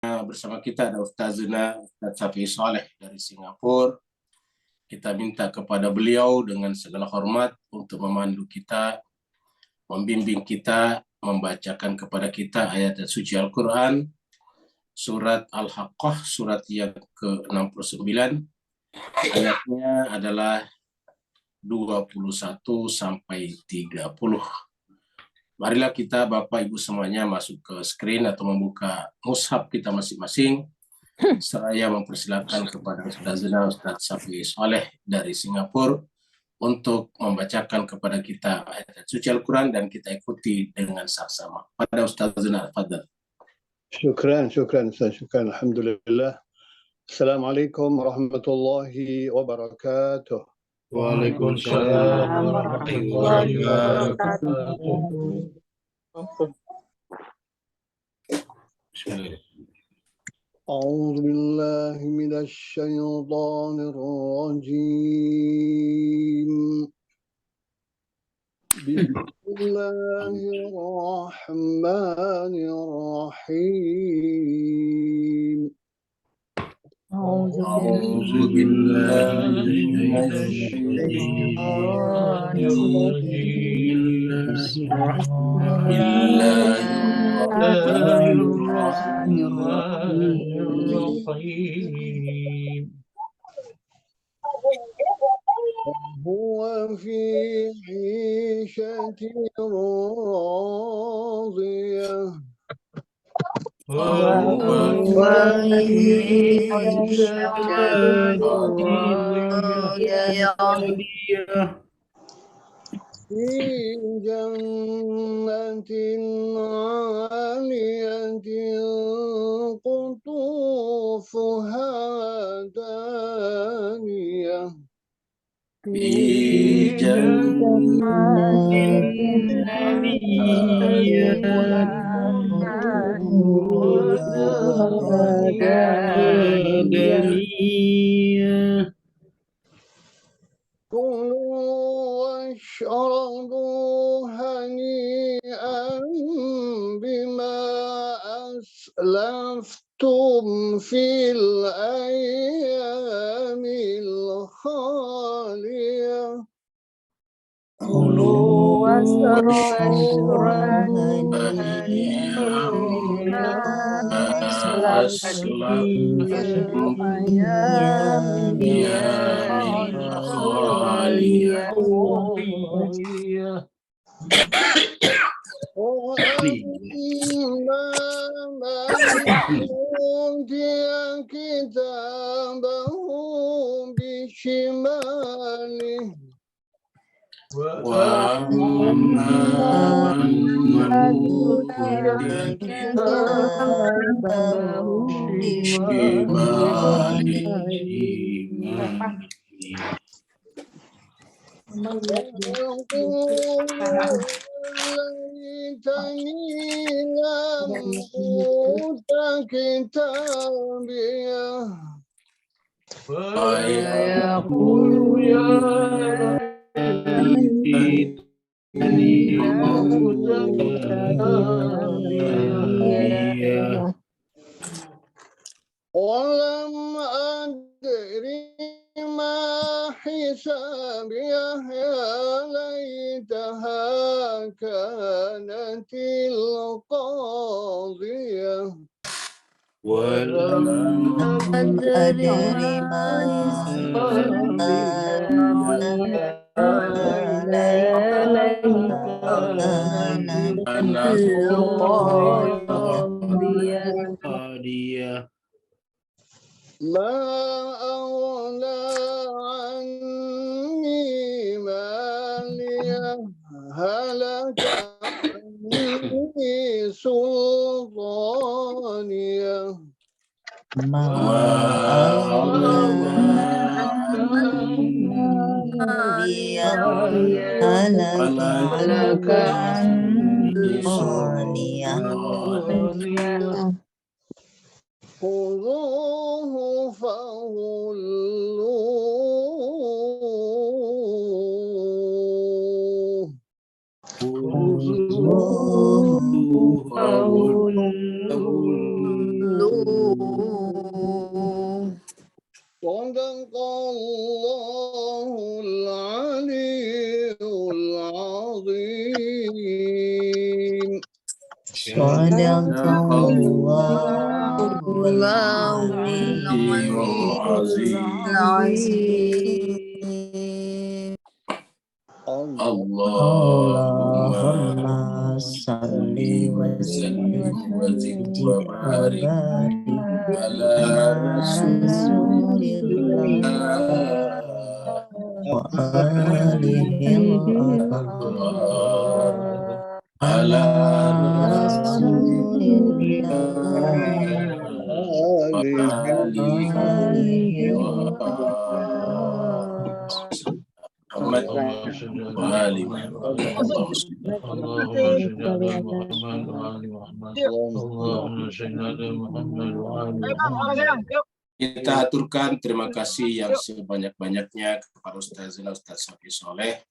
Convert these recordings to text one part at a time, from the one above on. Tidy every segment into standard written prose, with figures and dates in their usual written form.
bersama kita ada Ustazuna Ustaz Safi Saleh dari Singapura. Kita minta kepada beliau dengan segala hormat untuk memandu kita, membimbing kita, membacakan kepada kita ayat suci Al-Quran, surat Al-Haqqah, surat yang ke-69, ayatnya adalah 21 sampai 30. Marilah kita Bapak Ibu semuanya masuk ke screen atau membuka mushaf kita masing-masing. Saya mempersilakan kepada Ustazuna Ustaz Safi Saleh dari Singapura untuk membacakan kepada kita ayat suci Al-Quran dan kita ikuti dengan saksama. Pada Ustazuna, fadhal. Syukran Ustaz, syukran. Alhamdulillah. Assalamualaikum warahmatullahi wabarakatuh. Waalaikumsalam warahmatullahi wabarakatuh. A'udzu billahi minasy syaithanir rajim. Bismillahirrahmanirrahim. A'udzu billahi minasy shaitonir rajim. Bismillahirrahmanirrahim. Huwa fi 'ishatin radiyah. في جنة عالية قطوفها دانية في جنة كلوا واشربوا هنيئا بما أسلفتم في الأيام الخالية كلوا واشربوا هنيئا وأما من أوتي كتابه بشماله وأما من أوتي كتابه بشماله ليتني لم أوت كتابيه ويقول يا ليتني لم أوت كتابيه ولم أدر ما حسابيه يا ليتها كانت القاضية ولم أدر ما حسابيه كانت القاضية ما أغنى عني ماليه هلك عني سلطانيه ما أغنى هلك عني سلطانيه خذوه فغلوه خذوه فغلوه Sadaqallahul Aliyyul Azim. Sadaqallahul Aliyyul Azim. Azim. Allahumma Allahumma salli wa sallim wa zid wa barik ala ala Rasulillah Rasulillah wa alihi ala Rasulillah wa alihi Muhammad wa ali Muhammad. اللهم صل على محمد وآل محمد اللهم صل على محمد وآل محمد. Kita aturkan terima kasih yang sebanyak-banyaknya kepada Ustazina Ustaz Safi Soleh.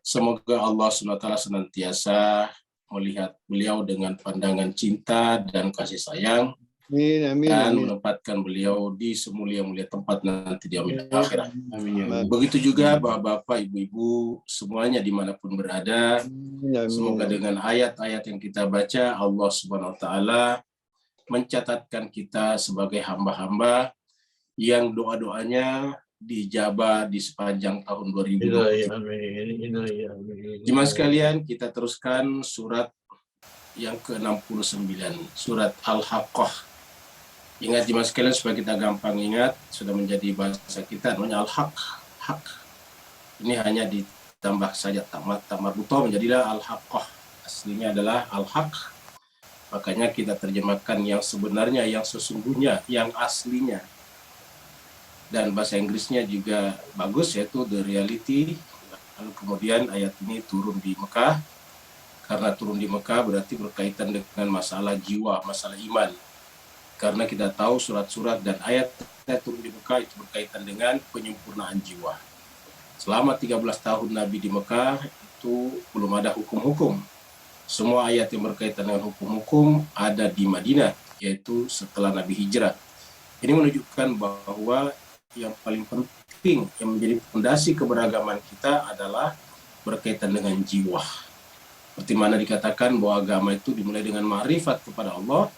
Semoga Allah SWT senantiasa melihat beliau dengan pandangan cinta dan kasih sayang, Amin, amin, dan amin. menempatkan beliau di semulia-mulia tempat nanti di akhirat. Amin. Begitu juga bapak-bapak, ibu-ibu, semuanya dimanapun berada. Amin. Semoga dengan ayat-ayat yang kita baca, Allah Subhanahu Wa Taala mencatatkan kita sebagai hamba-hamba yang doa-doanya dijabah di sepanjang tahun 2020. Jemaah sekalian, kita teruskan surat yang ke-69, surat Al-Haqqah. Ingat jemaah sekalian, supaya kita gampang ingat, sudah menjadi bahasa kita, namanya Al-Haq. Hak. Ini hanya ditambah saja tamat marbutoh menjadilah Al-Haqqah. Aslinya adalah Al-Haq. Makanya kita terjemahkan yang sebenarnya, yang sesungguhnya, yang aslinya. Dan bahasa Inggrisnya juga bagus, yaitu The Reality. Lalu kemudian ayat ini turun di Mekah. Karena turun di Mekah berarti berkaitan dengan masalah jiwa, masalah iman. Karena kita tahu surat-surat dan ayat yang turun di Mekah itu berkaitan dengan penyempurnaan jiwa. Selama 13 tahun Nabi di Mekah itu belum ada hukum-hukum. Semua ayat yang berkaitan dengan hukum-hukum ada di Madinah, yaitu setelah Nabi hijrah. Ini menunjukkan bahwa yang paling penting yang menjadi fondasi keberagaman kita adalah berkaitan dengan jiwa. Seperti mana dikatakan bahwa agama itu dimulai dengan ma'rifat kepada Allah,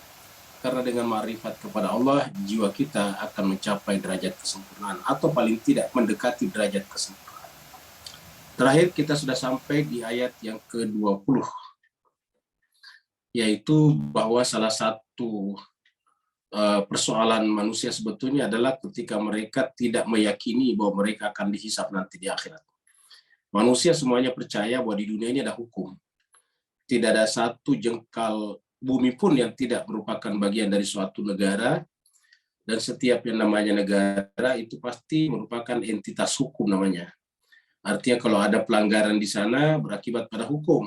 karena dengan ma'rifat kepada Allah, jiwa kita akan mencapai derajat kesempurnaan, atau paling tidak mendekati derajat kesempurnaan. Terakhir kita sudah sampai di ayat yang ke-20, yaitu bahwa salah satu persoalan manusia sebetulnya adalah ketika mereka tidak meyakini bahwa mereka akan dihisab nanti di akhirat. Manusia semuanya percaya bahwa di dunia ini ada hukum. Tidak ada satu jengkal bumi pun yang tidak merupakan bagian dari suatu negara, dan setiap yang namanya negara itu pasti merupakan entitas hukum namanya. Artinya kalau ada pelanggaran di sana berakibat pada hukum,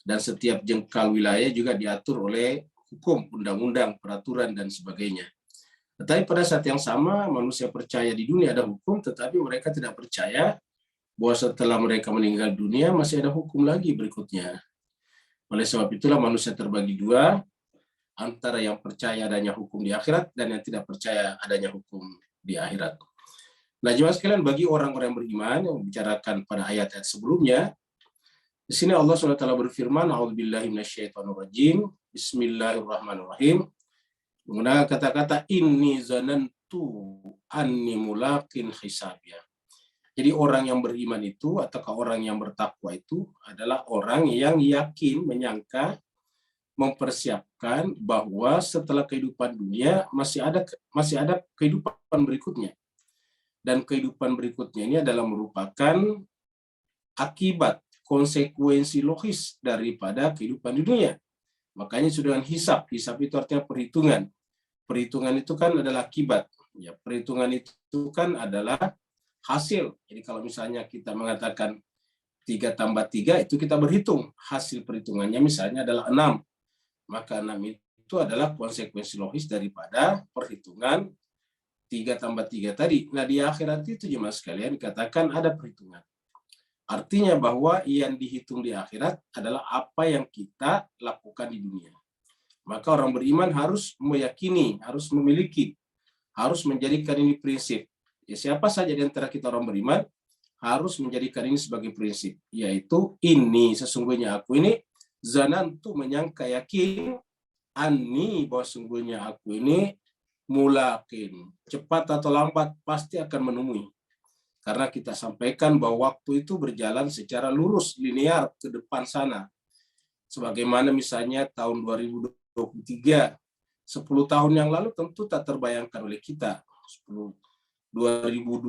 dan setiap jengkal wilayah juga diatur oleh hukum, undang-undang, peraturan, dan sebagainya. Tetapi pada saat yang sama manusia percaya di dunia ada hukum, tetapi mereka tidak percaya bahwa setelah mereka meninggal dunia masih ada hukum lagi berikutnya. Oleh sebab itulah manusia terbagi dua, antara yang percaya adanya hukum di akhirat dan yang tidak percaya adanya hukum di akhirat. Nah, jemaah sekalian, bagi orang-orang yang beriman yang membicarakan pada ayat-ayat sebelumnya, di sini Allah SWT berfirman, A'udzubillahi minasyaitonirrajim, Bismillahirrahmanirrahim, menggunakan kata-kata inni zanantu anni mulaqin hisabiyah. Jadi orang yang beriman itu, ataukah orang yang bertakwa itu adalah orang yang yakin, menyangka, mempersiapkan bahwa setelah kehidupan dunia masih ada kehidupan berikutnya. Dan kehidupan berikutnya ini adalah merupakan akibat, konsekuensi logis daripada kehidupan di dunia. Makanya sudah dengan hisab. Hisab itu artinya perhitungan. Perhitungan itu kan adalah akibat. Ya, perhitungan itu kan adalah hasil. Jadi kalau misalnya kita mengatakan 3 tambah 3, itu kita berhitung. Hasil perhitungannya misalnya adalah 6. Maka 6 itu adalah konsekuensi logis daripada perhitungan 3 tambah 3 tadi. Nah, di akhirat itu jemaah sekalian dikatakan ada perhitungan. Artinya bahwa yang dihitung di akhirat adalah apa yang kita lakukan di dunia. Maka orang beriman harus meyakini, harus memiliki, harus menjadikan ini prinsip. Ya, siapa saja di antara kita orang beriman harus menjadikan ini sebagai prinsip, yaitu ini sesungguhnya aku ini zanantu menyangka yakin, ani bahwa sesungguhnya aku ini mulakin, cepat atau lambat pasti akan menemui. Karena kita sampaikan bahwa waktu itu berjalan secara lurus, linear ke depan sana. Sebagaimana misalnya tahun 2023, 10 tahun yang lalu tentu tak terbayangkan oleh kita. 2013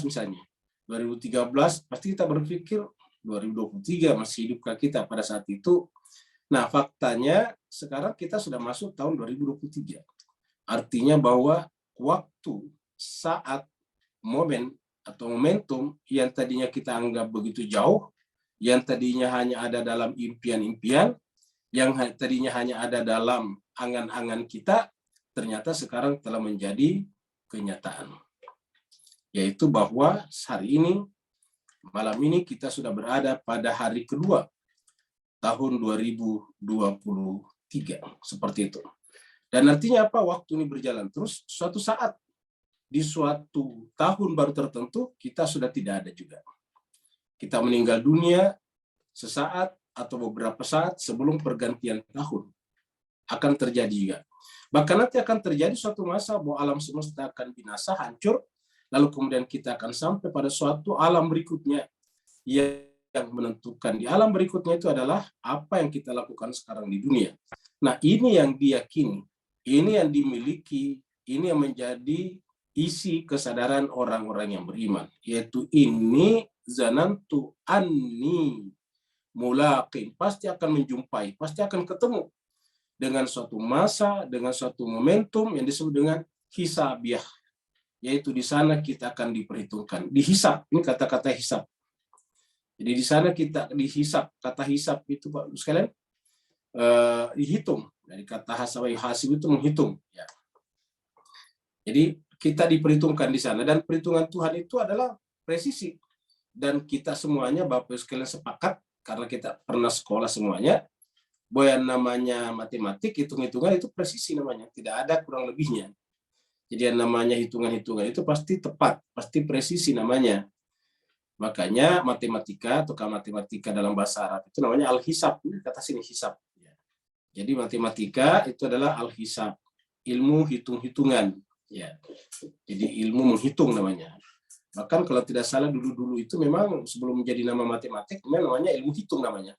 misalnya. 2013 pasti kita berpikir 2023 masih hidupkah kita pada saat itu. Nah, faktanya sekarang kita sudah masuk tahun 2023. Artinya bahwa waktu, saat, momen atau momentum yang tadinya kita anggap begitu jauh, yang tadinya hanya ada dalam impian-impian, yang tadinya hanya ada dalam angan-angan kita, ternyata sekarang telah menjadi kenyataan. Yaitu bahwa hari ini, malam ini kita sudah berada pada hari kedua tahun 2023. Seperti itu. Dan artinya apa? Waktu ini berjalan terus, suatu saat di suatu tahun baru tertentu kita sudah tidak ada juga. Kita meninggal dunia sesaat atau beberapa saat sebelum pergantian tahun. Akan terjadi juga. Bahkan nanti akan terjadi suatu masa bahwa alam semesta akan binasa, hancur, lalu kemudian kita akan sampai pada suatu alam berikutnya yang menentukan. Di alam berikutnya itu adalah apa yang kita lakukan sekarang di dunia. Nah, ini yang diyakini, ini yang dimiliki, ini yang menjadi isi kesadaran orang-orang yang beriman, yaitu ini zanantu anni mulaqin, pasti akan menjumpai, pasti akan ketemu dengan suatu masa, dengan suatu momentum yang disebut dengan hisabiah, yaitu di sana kita akan diperhitungkan, dihisab. Ini kata-kata hisab. Jadi di sana kita dihisab. Kata hisab itu Pak sekalian dihitung, dari kata hasib itu menghitung. Ya. Jadi kita diperhitungkan di sana, dan perhitungan Tuhan itu adalah presisi. Dan kita semuanya Bapak sekalian sepakat, karena kita pernah sekolah semuanya, bahwa yang namanya matematik, hitung-hitungan itu presisi namanya, tidak ada kurang lebihnya. Jadi yang namanya hitungan-hitungan itu pasti tepat, pasti presisi namanya. Makanya matematika atau matematika dalam bahasa Arab itu namanya al-hisab. Kata sini hisab. Jadi matematika itu adalah al-hisab, ilmu hitung-hitungan. Ya, jadi ilmu menghitung namanya. Bahkan kalau tidak salah dulu-dulu itu memang sebelum menjadi nama matematik, memang namanya ilmu hitung namanya.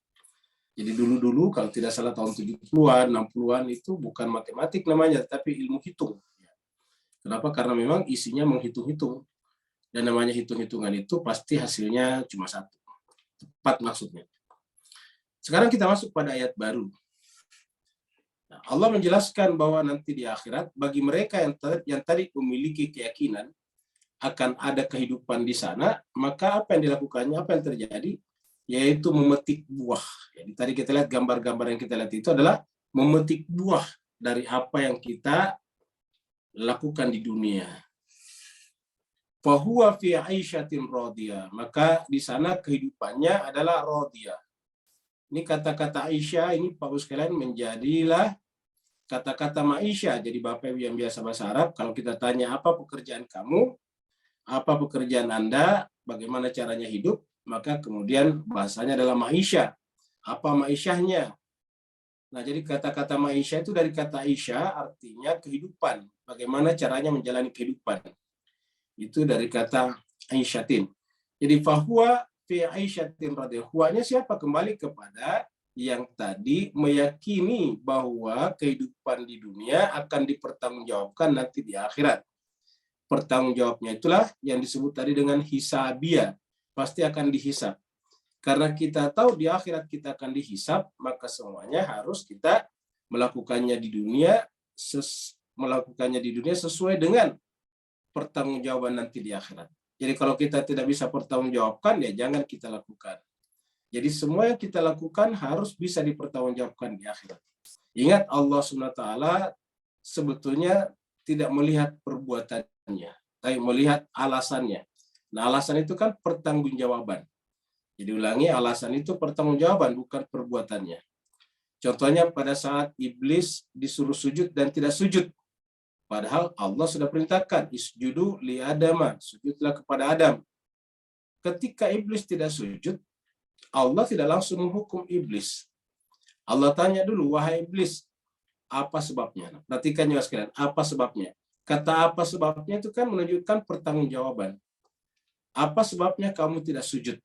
Jadi dulu-dulu kalau tidak salah tahun 70-an, 60-an itu bukan matematik namanya, tapi ilmu hitung. Kenapa? Karena memang isinya menghitung-hitung. Dan namanya hitung-hitungan itu pasti hasilnya cuma satu. Tepat maksudnya. Sekarang kita masuk pada ayat baru. Nah, Allah menjelaskan bahwa nanti di akhirat bagi mereka yang tadi memiliki keyakinan akan ada kehidupan di sana, maka apa yang dilakukannya, apa yang terjadi, yaitu memetik buah. Jadi tadi kita lihat gambar-gambar yang kita lihat itu adalah memetik buah dari apa yang kita lakukan di dunia. Fahuwa fi 'aisyatin radiyah, maka di sana kehidupannya adalah radiyah. Ini kata-kata Aisyah ini Pak Bos sekalian menjadilah kata-kata Maisha. Jadi Bapak yang biasa bahasa Arab, kalau kita tanya apa pekerjaan kamu, apa pekerjaan Anda, bagaimana caranya hidup, maka kemudian bahasanya adalah Maisha. Apa Maisyahnya? Nah, jadi kata-kata Maisha itu dari kata Aisyah, artinya kehidupan. Bagaimana caranya menjalani kehidupan. Itu dari kata Aisyatin. Jadi fahuwa fi Aisyatin radhiyallahu. Huwanya siapa? Kembali kepada yang tadi meyakini bahwa kehidupan di dunia akan dipertanggungjawabkan nanti di akhirat. Pertanggungjawabnya itulah yang disebut tadi dengan hisabia. Pasti akan dihisab. Karena kita tahu di akhirat kita akan dihisab, maka semuanya harus kita melakukannya di dunia sesuai dengan pertanggungjawaban nanti di akhirat. Jadi kalau kita tidak bisa pertanggungjawabkan, ya jangan kita lakukan. Jadi semua yang kita lakukan harus bisa dipertanggungjawabkan di akhirat. Ingat Allah SWT sebetulnya tidak melihat perbuatannya, tapi melihat alasannya. Nah, alasan itu kan pertanggungjawaban. Jadi ulangi, alasan itu pertanggungjawaban, bukan perbuatannya. Contohnya pada saat iblis disuruh sujud dan tidak sujud. Padahal Allah sudah perintahkan, isjudu li Adama, sujudlah kepada Adam. Ketika iblis tidak sujud, Allah tidak langsung menghukum iblis. Allah tanya dulu, wahai iblis, apa sebabnya? Perhatikan juga sekalian, apa sebabnya? Kata apa sebabnya itu kan menunjukkan pertanggungjawaban. Apa sebabnya kamu tidak sujud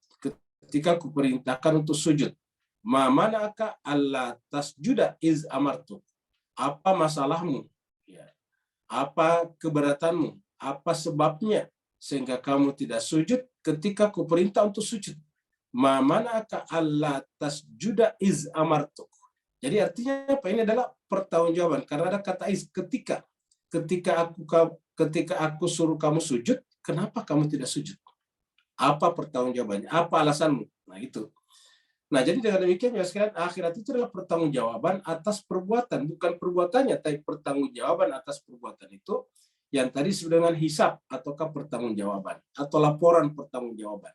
ketika kuperintahkan untuk sujud? Ma mana'aka alla tasjuda iz amartu. Apa masalahmu? Ya. Apa keberatanmu? Apa sebabnya sehingga kamu tidak sujud ketika kuperintah untuk sujud? Ma mana'aka alla tasjuda iz amartu. Jadi artinya apa? Ini adalah pertanggungjawaban karena ada kata iz, ketika aku suruh kamu sujud, kenapa kamu tidak sujud? Apa pertanggungjawabannya? Apa alasanmu? Nah itu. Nah jadi dengan demikian ya sekalian, akhirat itu adalah pertanggungjawaban atas perbuatan, bukan perbuatannya, tapi pertanggungjawaban atas perbuatan itu yang tadi disebut dengan hisab ataukah pertanggungjawaban atau laporan pertanggungjawaban.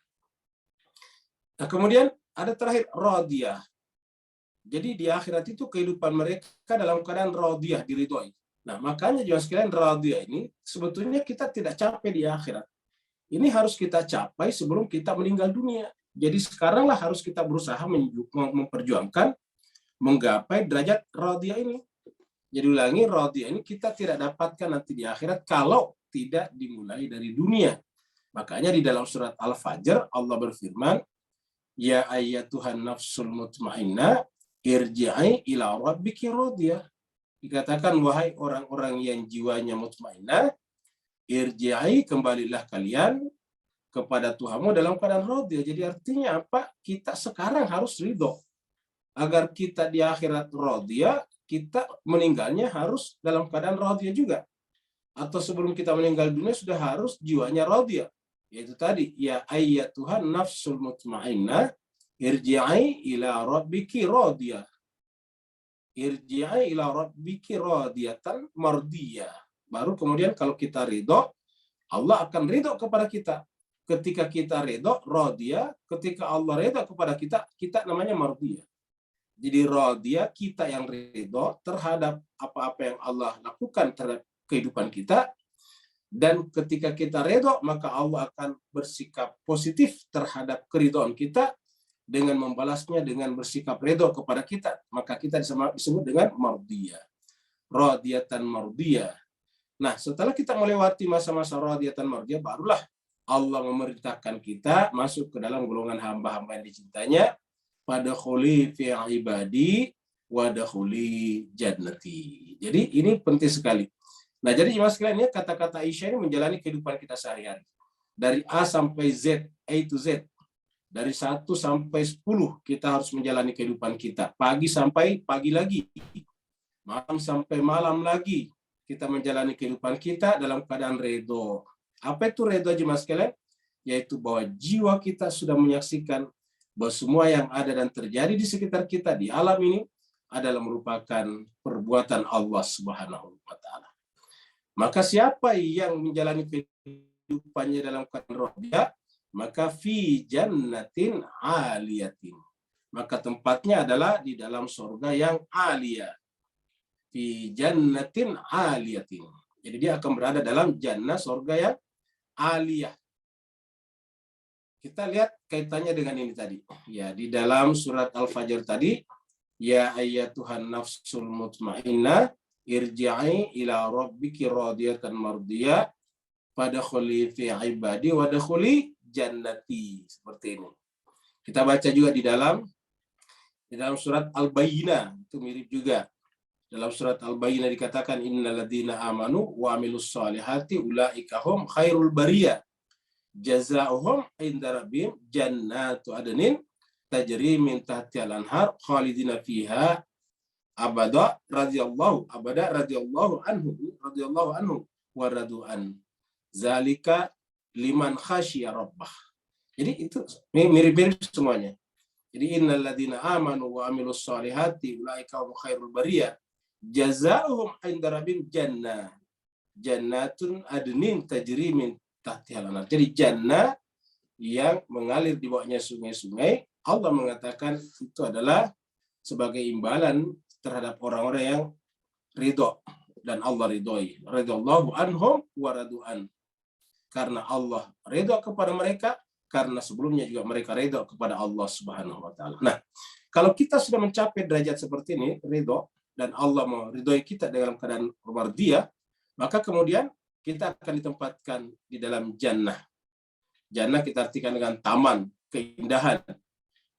Nah kemudian ada terakhir radiyah. Jadi di akhirat itu kehidupan mereka dalam keadaan radiyah, diridhoi. Nah makanya juga sekalian radiyah ini sebetulnya kita tidak capek di akhirat. Ini harus kita capai sebelum kita meninggal dunia. Jadi sekaranglah harus kita berusaha memperjuangkan menggapai derajat radiyah ini. Jadi ulangi, radiyah ini kita tidak dapatkan nanti di akhirat kalau tidak dimulai dari dunia. Makanya di dalam surat Al-Fajr Allah berfirman, ya ayyatuhan nafsul mutmainnah irji'i ila rabbiki radiyah. Dikatakan wahai orang-orang yang jiwanya mutmainnah, irji'i, kembalilah kalian kepada Tuhanmu dalam keadaan radiyah. Jadi artinya apa? Kita sekarang harus ridho. Agar kita di akhirat radiyah, kita meninggalnya harus dalam keadaan radiyah juga. Atau sebelum kita meninggal dunia sudah harus jiwanya radiyah. Yaitu tadi, ya ayyatuhan nafsul mutmainnah irji'i ila rabbiki radiyah. Irji'i ila rabbiki radiyatan mardiyah. Baru kemudian kalau kita ridho, Allah akan ridho kepada kita. Ketika kita ridho, radiyah. Ketika Allah ridho kepada kita, kita namanya mardiyah. Jadi radiyah, kita yang ridho terhadap apa-apa yang Allah lakukan terhadap kehidupan kita. Dan ketika kita ridho, maka Allah akan bersikap positif terhadap keridhaan kita dengan membalasnya dengan bersikap ridho kepada kita. Maka kita disebut dengan mardiyah. Radiyatan mardiyah. Nah, setelah kita melewati masa-masa radiyatan mardiyah, barulah Allah memerintahkan kita masuk ke dalam golongan hamba-hamba yang dicintanya. Fadkhuli fi ibadi wadkhuli jannati. Jadi ini penting sekali. Nah, jadi jemaah sekalian, kata-kata Aisyah ini menjalani kehidupan kita sehari-hari. Dari A sampai Z, A to Z. Dari 1 sampai 10 kita harus menjalani kehidupan kita. Pagi sampai pagi lagi. Malam sampai malam lagi. Kita menjalani kehidupan kita dalam keadaan ridho. Apa itu ridho jemaah sekalian? Yaitu bahwa jiwa kita sudah menyaksikan bahwa semua yang ada dan terjadi di sekitar kita di alam ini adalah merupakan perbuatan Allah Subhanahu wa taala. Maka siapa yang menjalani kehidupannya dalam keadaan radiyah, maka fi jannatin aliyatin. Maka tempatnya adalah di dalam surga yang aliyah. Fi jannatin aliyatin. Jadi dia akan berada dalam jannah, surga yang aliyah. Kita lihat kaitannya dengan ini tadi. Ya, di dalam surat Al-Fajr tadi, ya ayyatuhan nafsul mutmainnah irji'i ila rabbiki radiyatan mardiyah fadkhuli fi ibadi wadkhuli jannati. Seperti ini. Kita baca juga di dalam surat Al-Bayyinah, itu mirip juga. Dalam surat Al-Bayyinah dikatakan innal ladzina amanu wa amilus solihati ulaika hum khairul bariyah. Jazaohum inda rabbihim jannatu adnin tajri min tahtihal anhar khalidina fiha abada radhiyallahu anhu wa radu'an zalika liman khasyiya rabbah. Jadi itu mirip-mirip semuanya. Jadi innal ladzina amanu wa amilus solihati ulaika hum khairul bariyah jazaohum inda rabbihim jannatun adnin tajri min tahtihal anhar. Jadi jannah yang mengalir di bawahnya sungai-sungai, Allah mengatakan itu adalah sebagai imbalan terhadap orang-orang yang ridho dan Allah ridhoi. Ridallahu anhum wa radu'an. Karena Allah ridho kepada mereka, karena sebelumnya juga mereka ridho kepada Allah Subhanahu wa taala. Nah, kalau kita sudah mencapai derajat seperti ini, ridho, dan Allah meridhoi kita dalam keadaan mardiyah, maka kemudian kita akan ditempatkan di dalam jannah. Jannah kita artikan dengan taman, keindahan.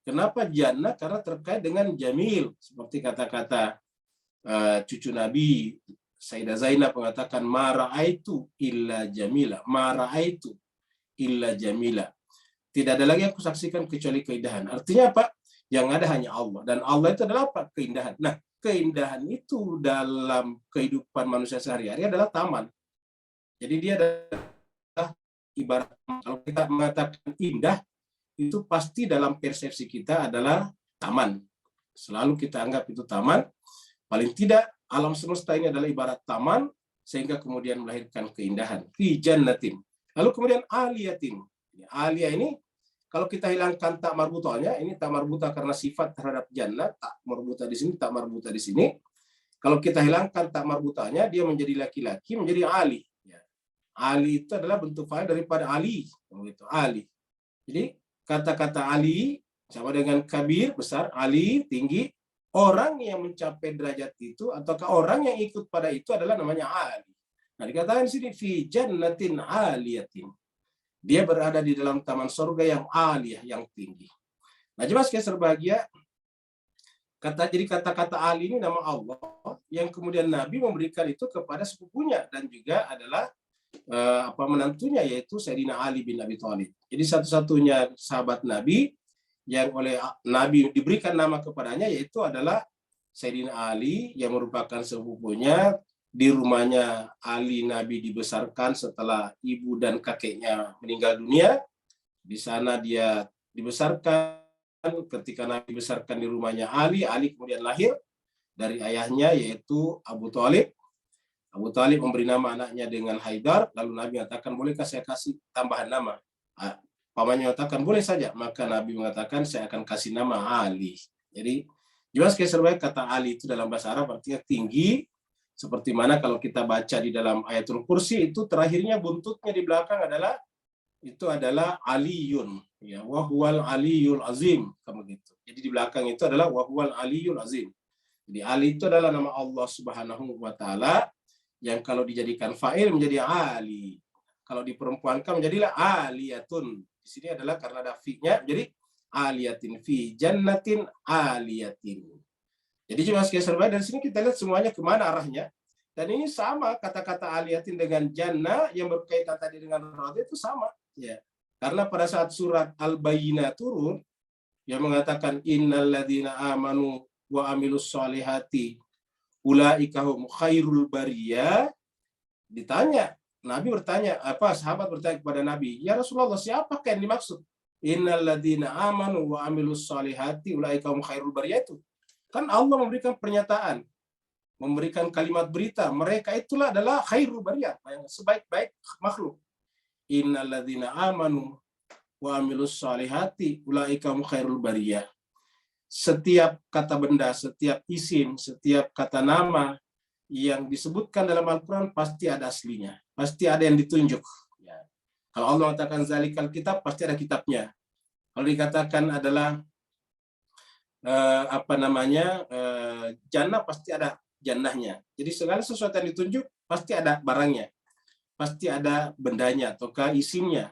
Kenapa jannah? Karena terkait dengan jamil. Seperti kata-kata cucu Nabi, Sayyidah Zainab mengatakan, ma ra'aitu illa jamila. Ma ra'aitu illa jamila. Tidak ada lagi yang aku saksikan kecuali keindahan. Artinya apa? Yang ada hanya Allah. Dan Allah itu adalah apa? Keindahan. Nah, keindahan itu dalam kehidupan manusia sehari-hari adalah taman. Jadi dia adalah ibarat, kalau kita mengatakan indah, itu pasti dalam persepsi kita adalah taman. Selalu kita anggap itu taman. Paling tidak alam semesta ini adalah ibarat taman, sehingga kemudian melahirkan keindahan. Fi jannatin. Lalu kemudian aliyatin. Aliyah ini, kalau kita hilangkan tak marbutanya, ini tak marbuta karena sifat terhadap jannah, tak marbuta di sini, tak marbuta di sini. Kalau kita hilangkan tak marbutanya, dia menjadi laki-laki, menjadi ali. Ali itu adalah bentuk fa'il daripada ali, begitu, ali. Jadi kata-kata ali sama dengan kabir, besar, ali, tinggi. Orang yang mencapai derajat itu ataukah orang yang ikut pada itu adalah namanya ali. Nah, dikatakan di sini fi jannatin aliyatin. Dia berada di dalam taman surga yang aliyah, yang tinggi. Nah, jemaah sekalian berbahagia, jadi kata-kata ali ini nama Allah yang kemudian Nabi memberikan itu kepada sepupunya dan juga adalah menantunya, yaitu Sayyidina Ali bin Abi Thalib. Jadi satu-satunya sahabat Nabi yang oleh Nabi diberikan nama kepadanya yaitu adalah Sayyidina Ali, yang merupakan sepupunya. Di rumahnya Ali Nabi dibesarkan setelah ibu dan kakeknya meninggal dunia. Di sana dia dibesarkan. Ketika Nabi dibesarkan di rumahnya Ali, Ali kemudian lahir dari ayahnya yaitu Abu Thalib. Abu Thalib memberi nama anaknya dengan Haidar, lalu Nabi mengatakan, bolehkah saya kasih tambahan nama? Pamannya mengatakan, boleh saja. Maka Nabi mengatakan, saya akan kasih nama Ali. Jadi, jelas sebaik kata Ali itu dalam bahasa Arab artinya tinggi, seperti mana kalau kita baca di dalam Ayatul Kursi, itu terakhirnya buntutnya di belakang adalah Aliyun, ya, wahwal Aliyul Azim, kamu gitu. Jadi di belakang itu adalah wahwal Aliyul Azim. Jadi Ali itu adalah nama Allah Subhanahu wa taala, yang kalau dijadikan fa'il menjadi ali. Kalau diperempuankan menjadilah aliyatun. Di sini adalah karena ada fi-nya, jadi aliyatin fi jannatin aliyatin. Jadi cuma sekian serba dari sini kita lihat semuanya kemana arahnya. Dan ini sama kata-kata aliyatin dengan jannah yang berkaitan tadi dengan radha itu sama. Ya. Karena pada saat surat Al-Bayyinah turun, yang mengatakan innal ladzina amanu wa amilus solihati ulaika hum khairul bariyah. Ditanya, Nabi bertanya, sahabat bertanya kepada Nabi, ya Rasulullah, siapakah yang dimaksud? Innal ladzina amanu wa amilus solihati ulaika hum khairul bariyah itu. Kan Allah memberikan pernyataan, memberikan kalimat berita, mereka itulah adalah khairul bariyah, yang sebaik-baik makhluk. Innal ladzina amanu wa amilus solihati ulaika hum khairul bariyah. Setiap kata benda, setiap isim, setiap kata nama yang disebutkan dalam Al-Quran pasti ada aslinya, pasti ada yang ditunjuk. Ya. Kalau Allah mengatakan zalikal kitab, pasti ada kitabnya. Kalau dikatakan adalah jannah, pasti ada jannahnya. Jadi segala sesuatu yang ditunjuk pasti ada barangnya, pasti ada bendanya ataukah isimnya.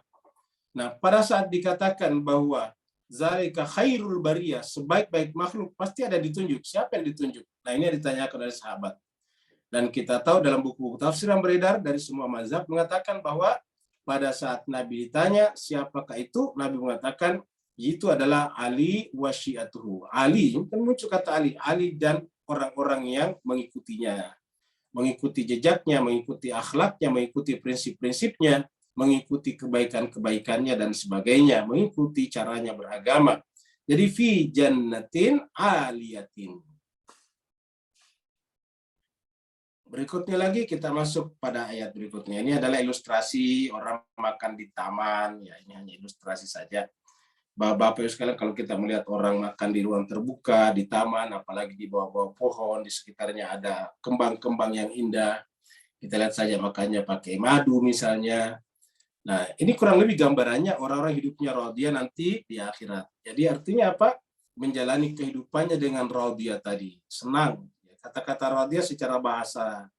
Nah, pada saat dikatakan bahwa zalika khairul bariyah, sebaik-baik makhluk, pasti ada ditunjuk. Siapa yang ditunjuk? Nah, ini yang ditanyakan oleh sahabat. Dan kita tahu dalam buku-buku tafsir yang beredar dari semua mazhab mengatakan bahwa pada saat Nabi ditanya siapakah itu, Nabi mengatakan itu adalah Ali wa syi'atuhu. Ali, kan muncul kata Ali dan orang-orang yang mengikutinya. Mengikuti jejaknya, mengikuti akhlaknya, mengikuti prinsip-prinsipnya, mengikuti kebaikan-kebaikannya dan sebagainya, mengikuti caranya beragama. Jadi fi jannatin aliyatin. Berikutnya lagi kita masuk pada ayat berikutnya. Ini adalah ilustrasi orang makan di taman. Ya, ini hanya ilustrasi saja. Bapak Ibu sekalian, kalau kita melihat orang makan di ruang terbuka, di taman, apalagi di bawah-bawah pohon, di sekitarnya ada kembang-kembang yang indah, kita lihat saja makannya pakai madu misalnya. Nah, ini kurang lebih gambarannya orang-orang hidupnya radhiyah nanti di akhirat. Jadi artinya apa? Menjalani kehidupannya dengan radhiyah tadi, senang. Kata-kata radhiyah secara bahasa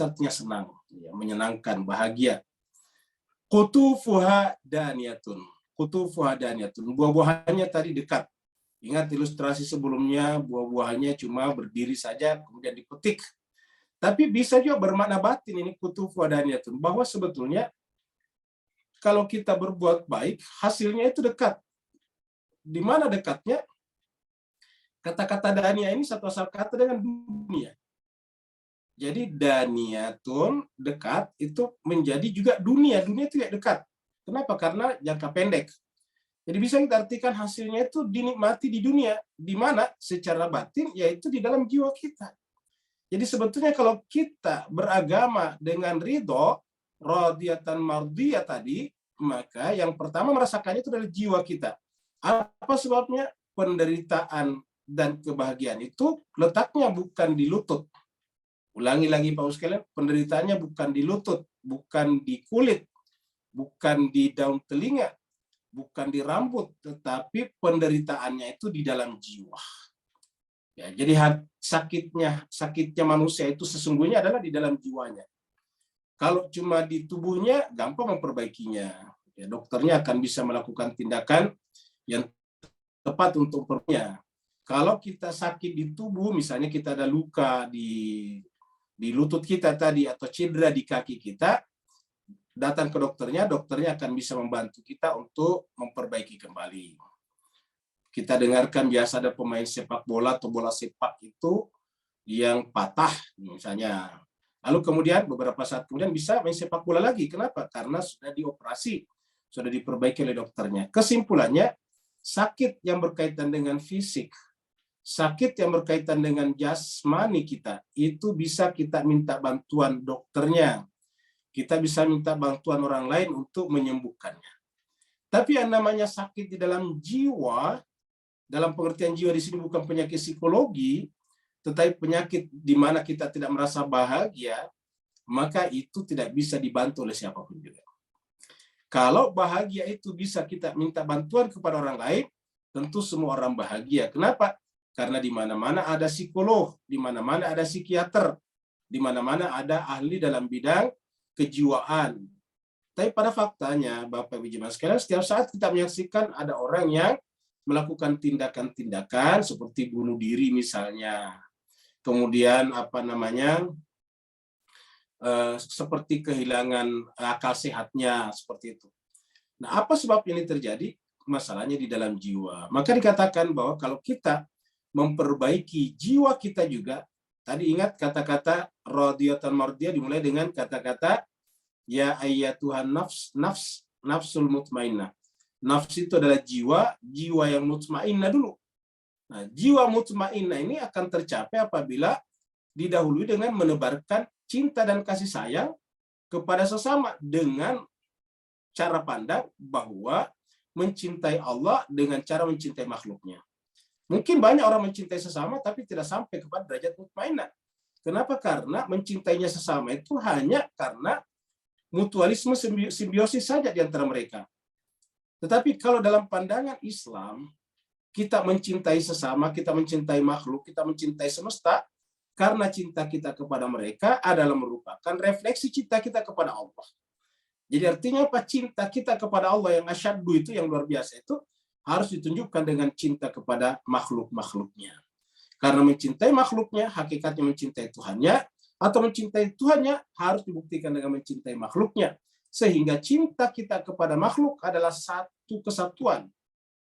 artinya senang, ya, menyenangkan, bahagia. Qutufuha daniyatun. Qutufuha daniyatun. Buah-buahannya tadi dekat. Ingat ilustrasi sebelumnya, buah-buahannya cuma berdiri saja kemudian dipetik. Tapi bisa juga bermakna batin ini qutufuha daniyatun, bahwa sebetulnya kalau kita berbuat baik, hasilnya itu dekat. Di mana dekatnya? Kata-kata dania ini satu asal kata dengan dunia. Jadi daniyatun, dekat, itu menjadi juga dunia. Dunia itu tidak dekat. Kenapa? Karena jangka pendek. Jadi bisa kita artikan hasilnya itu dinikmati di dunia. Di mana? Secara batin, yaitu di dalam jiwa kita. Jadi sebetulnya kalau kita beragama dengan ridho, radiyatan mardiyah tadi, maka yang pertama merasakannya itu adalah jiwa kita. Apa sebabnya? Penderitaan dan kebahagiaan itu letaknya bukan di lutut. Ulangi lagi Pak sekalian, penderitaannya bukan di lutut, bukan di kulit, bukan di daun telinga, bukan di rambut, tetapi penderitaannya itu di dalam jiwa. Ya, jadi sakitnya manusia itu sesungguhnya adalah di dalam jiwanya. Kalau cuma di tubuhnya, gampang memperbaikinya. Ya, dokternya akan bisa melakukan tindakan yang tepat untuk perutnya. Kalau kita sakit di tubuh, misalnya kita ada luka di lutut kita tadi atau cedera di kaki kita, datang ke dokternya akan bisa membantu kita untuk memperbaiki kembali. Kita dengarkan biasa ada pemain sepak bola atau bola sepak itu yang patah misalnya. Lalu kemudian beberapa saat kemudian bisa main sepak bola lagi. Kenapa? Karena sudah dioperasi, sudah diperbaiki oleh dokternya. Kesimpulannya, sakit yang berkaitan dengan fisik, sakit yang berkaitan dengan jasmani kita, itu bisa kita minta bantuan dokternya. Kita bisa minta bantuan orang lain untuk menyembuhkannya. Tapi yang namanya sakit di dalam jiwa, dalam pengertian jiwa di sini bukan penyakit psikologi, tetapi penyakit di mana kita tidak merasa bahagia, maka itu tidak bisa dibantu oleh siapapun juga. Kalau bahagia itu bisa kita minta bantuan kepada orang lain, tentu semua orang bahagia. Kenapa? Karena di mana-mana ada psikolog, di mana-mana ada psikiater, di mana-mana ada ahli dalam bidang kejiwaan. Tapi pada faktanya, Bapak Ibu Jemaah sekalian, setiap saat kita menyaksikan ada orang yang melakukan tindakan-tindakan seperti bunuh diri misalnya. Kemudian seperti kehilangan akal sehatnya seperti itu. Nah, apa sebab ini terjadi? Masalahnya di dalam jiwa. Maka dikatakan bahwa kalau kita memperbaiki jiwa kita juga, tadi ingat kata-kata radiyatan mardiyah dimulai dengan kata-kata ya ayyatuhan nafsul mutmainnah. Nafs itu adalah jiwa yang mutmainnah dulu. Nah, jiwa mutmainnah ini akan tercapai apabila didahului dengan menebarkan cinta dan kasih sayang kepada sesama dengan cara pandang bahwa mencintai Allah dengan cara mencintai makhluknya. Mungkin banyak orang mencintai sesama tapi tidak sampai kepada derajat mutmainnah. Kenapa? Karena mencintainya sesama itu hanya karena mutualisme simbiosis saja di antara mereka. Tetapi kalau dalam pandangan Islam, kita mencintai sesama, kita mencintai makhluk, kita mencintai semesta, karena cinta kita kepada mereka adalah merupakan refleksi cinta kita kepada Allah. Jadi artinya apa? Cinta kita kepada Allah yang asyaddu itu, yang luar biasa itu, harus ditunjukkan dengan cinta kepada makhluk-makhluknya. Karena mencintai makhluknya, hakikatnya mencintai Tuhannya, atau mencintai Tuhannya harus dibuktikan dengan mencintai makhluknya. Sehingga cinta kita kepada makhluk adalah satu kesatuan,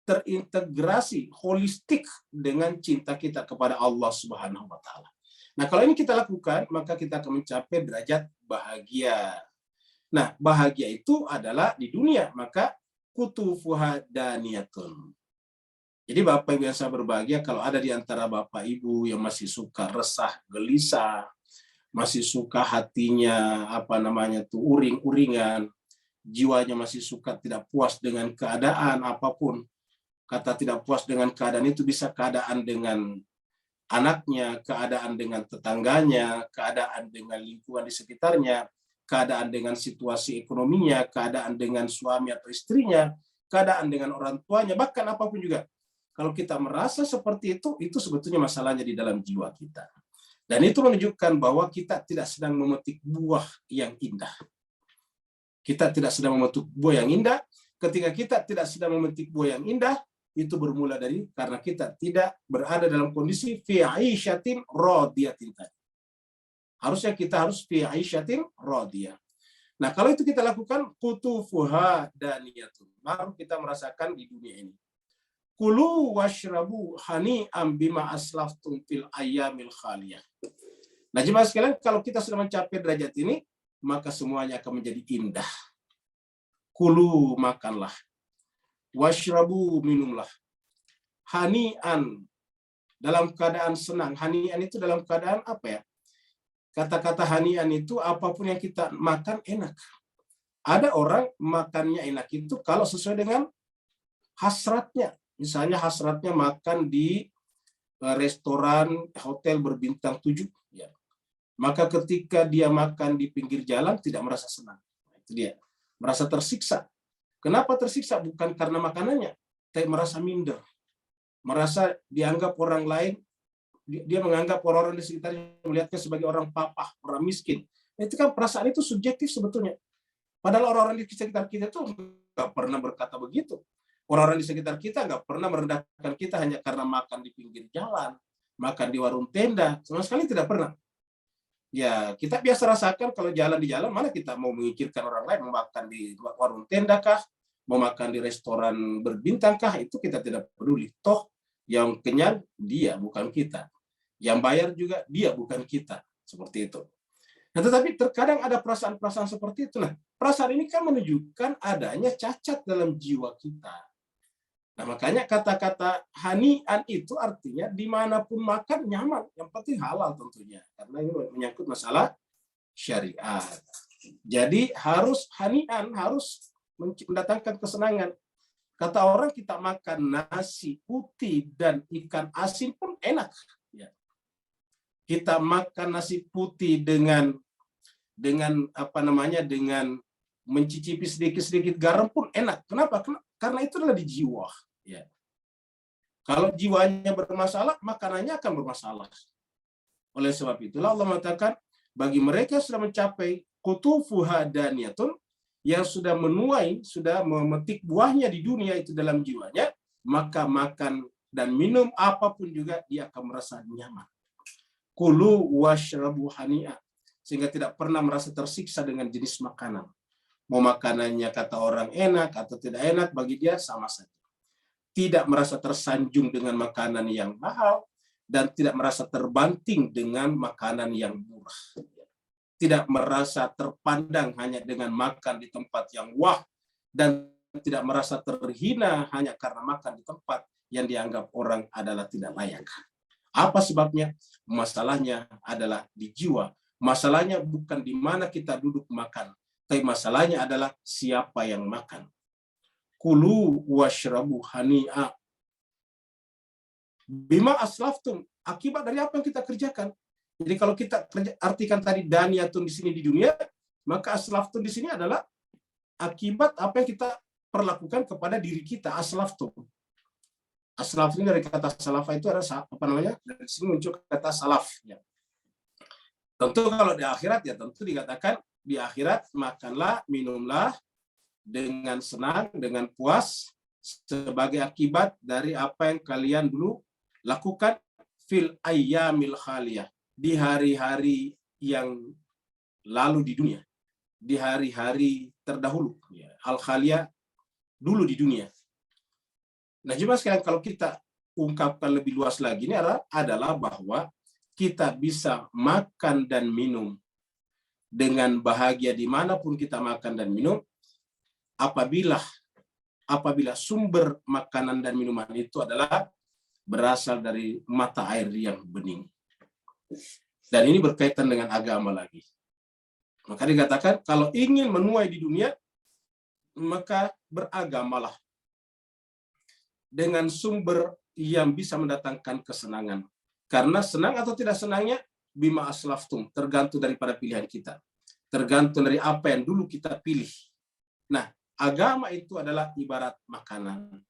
terintegrasi, holistik dengan cinta kita kepada Allah Subhanahu wa Ta'ala. Nah, kalau ini kita lakukan, maka kita akan mencapai derajat bahagia. Nah, bahagia itu adalah di dunia, maka qutufuha daniyatun. Jadi Bapak Ibu yang saya berbahagia, kalau ada di antara Bapak Ibu yang masih suka resah, gelisah, masih suka hatinya uring-uringan, jiwanya masih suka tidak puas dengan keadaan apapun. Kata tidak puas dengan keadaan itu bisa keadaan dengan anaknya, keadaan dengan tetangganya, keadaan dengan lingkungan di sekitarnya, keadaan dengan situasi ekonominya, keadaan dengan suami atau istrinya, keadaan dengan orang tuanya, bahkan apapun juga. Kalau kita merasa seperti itu sebetulnya masalahnya di dalam jiwa kita. Dan itu menunjukkan bahwa kita tidak sedang memetik buah yang indah. Kita tidak sedang memetik buah yang indah. Ketika kita tidak sedang memetik buah yang indah, itu bermula dari karena kita tidak berada dalam kondisi fi 'aisyatin radiyatin tadi. Harusnya kita harus fi 'aisyatin radiyah. Nah, kalau itu kita lakukan qutufuha daniyatun, baru kita merasakan di dunia ini. Kulu washrabu hani'am bima aslaftum fil ayyamil khaliyah. Nah, jemaah sekalian, kalau kita sudah mencapai derajat ini, maka semuanya akan menjadi indah. Kulu, makanlah. Washrabu, minumlah. Hani'an, dalam keadaan senang. Hani'an itu dalam keadaan apa ya? Kata-kata hani'an itu apapun yang kita makan enak. Ada orang makannya enak itu kalau sesuai dengan hasratnya. Misalnya hasratnya makan di restoran, hotel berbintang 7. Ya. Maka ketika dia makan di pinggir jalan tidak merasa senang. Itu dia. Merasa tersiksa. Kenapa tersiksa? Bukan karena makanannya, tapi merasa minder. Merasa dianggap orang lain, dia menganggap orang-orang di sekitarnya melihatnya sebagai orang papah, orang miskin. Itu kan perasaan itu subjektif sebetulnya. Padahal orang-orang di sekitar kita itu nggak pernah berkata begitu. Orang-orang di sekitar kita nggak pernah merendahkan kita hanya karena makan di pinggir jalan, makan di warung tenda, sama sekali tidak pernah. Ya, kita biasa rasakan kalau jalan di jalan, mana kita mau memikirkan orang lain, mau makan di warung tenda kah, mau makan di restoran berbintang kah, itu kita tidak peduli. Toh, yang kenyang dia, bukan kita. Yang bayar juga dia, bukan kita. Seperti itu. Nah, tetapi terkadang ada perasaan-perasaan seperti itu. Nah, perasaan ini kan menunjukkan adanya cacat dalam jiwa kita. Nah, makanya kata-kata hani'an itu artinya dimanapun makan nyaman. Yang penting halal tentunya. Karena ini menyangkut masalah syariat. Jadi harus hani'an, harus mendatangkan kesenangan. Kata orang kita makan nasi putih dan ikan asin pun enak. Ya. Kita makan nasi putih dengan dengan mencicipi sedikit-sedikit garam pun enak. Kenapa? Karena itu adalah di jiwa. Ya. Kalau jiwanya bermasalah, makanannya akan bermasalah. Oleh sebab itulah Allah mengatakan, bagi mereka yang sudah mencapai qutufuha daniyatun, yang sudah menuai, sudah memetik buahnya di dunia itu dalam jiwanya, maka makan dan minum apapun juga dia akan merasa nyaman. Kulu washrabu hani'a, sehingga tidak pernah merasa tersiksa dengan jenis makanan. Mau makanannya kata orang enak atau tidak enak, bagi dia sama saja. Tidak merasa tersanjung dengan makanan yang mahal, dan tidak merasa terbanting dengan makanan yang murah. Tidak merasa terpandang hanya dengan makan di tempat yang wah, dan tidak merasa terhina hanya karena makan di tempat yang dianggap orang adalah tidak layak. Apa sebabnya? Masalahnya adalah di jiwa. Masalahnya bukan di mana kita duduk makan, tapi masalahnya adalah siapa yang makan. Kulu washrabu hani'a bima aslaftum, akibat dari apa yang kita kerjakan. Jadi kalau kita artikan tadi daniyatun di sini di dunia, maka aslaftum di sini adalah akibat apa yang kita perlakukan kepada diri kita. Aslaftum. Aslaf ini dari kata salafa itu ada apa namanya? Dari sini muncul kata salaf. Ya. Tentu kalau di akhirat ya tentu dikatakan di akhirat makanlah, minumlah dengan senang, dengan puas sebagai akibat dari apa yang kalian dulu lakukan fil ayyamil khaliyah, di hari-hari yang lalu di dunia, di hari-hari terdahulu, ya, al-khaliyah dulu di dunia. Nah, jemaah sekalian, kalau kita ungkapkan lebih luas lagi ini adalah bahwa kita bisa makan dan minum dengan bahagia dimanapun kita makan dan minum, apabila sumber makanan dan minuman itu adalah berasal dari mata air yang bening. Dan ini berkaitan dengan agama lagi. Maka dikatakan kalau ingin menuai di dunia, maka beragamalah dengan sumber yang bisa mendatangkan kesenangan. Karena senang atau tidak senangnya, bima aslaftum, tergantung daripada pilihan kita. Tergantung dari apa yang dulu kita pilih. Nah, agama itu adalah ibarat makanan.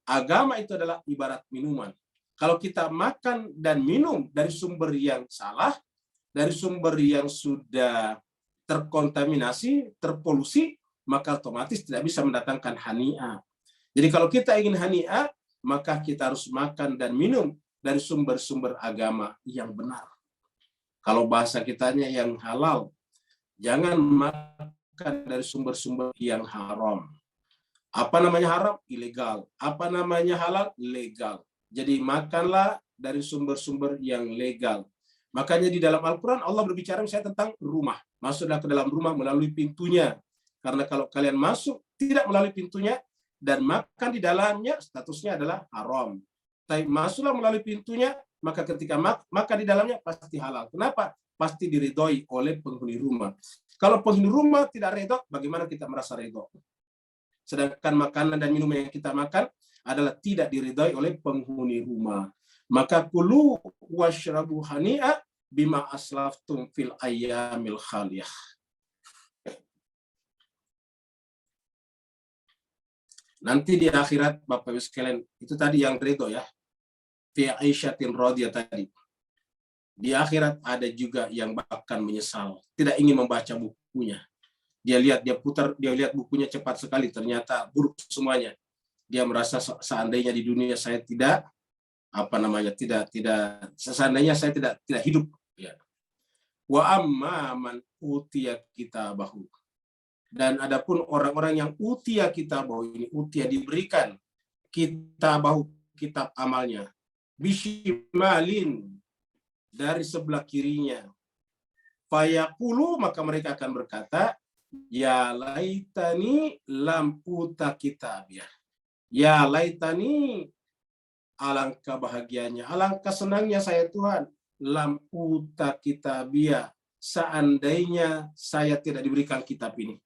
Agama itu adalah ibarat minuman. Kalau kita makan dan minum dari sumber yang salah, dari sumber yang sudah terkontaminasi, terpolusi, maka otomatis tidak bisa mendatangkan hani'a. Jadi kalau kita ingin hani'a, maka kita harus makan dan minum dari sumber-sumber agama yang benar. Kalau bahasa kitanya yang halal, jangan makan dari sumber-sumber yang haram. Apa namanya haram? Ilegal. Apa namanya halal? Legal. Jadi makanlah dari sumber-sumber yang legal. Makanya di dalam Al-Quran Allah berbicara misalnya tentang rumah. Masuklah ke dalam rumah melalui pintunya. Karena kalau kalian masuk tidak melalui pintunya dan makan di dalamnya, statusnya adalah haram. Tapi masuklah melalui pintunya, maka ketika makan di dalamnya pasti halal. Kenapa? Pasti diridhoi oleh penghuni rumah. Kalau penghuni rumah tidak ridho, bagaimana kita merasa ridho? Sedangkan makanan dan minuman yang kita makan adalah tidak diridhai oleh penghuni rumah. Maka kulu washrabu hani'a bima aslaftum fil ayyamil khaliyah. Nanti di akhirat, Bapak Ibu sekalian, itu tadi yang ridho ya. Fi aisyatin radiyah tadi. Di akhirat ada juga yang bahkan menyesal, tidak ingin membaca bukunya. Dia lihat bukunya cepat sekali, ternyata buruk semuanya. Dia merasa seandainya di dunia saya tidak seandainya saya tidak hidup ya. Wa amma man utiya kitabahu. Dan adapun orang-orang yang utiya kitabahu, ini utiya diberikan kitabahu, kitab amalnya, bishimalin, dari sebelah kirinya. Fayaqulu, maka mereka akan berkata, ya laitani lam uta kitabiyah. Ya laitani, alangkah bahagianya, alangkah senangnya saya Tuhan, lam uta kitabiyah, seandainya saya tidak diberikan kitab ini.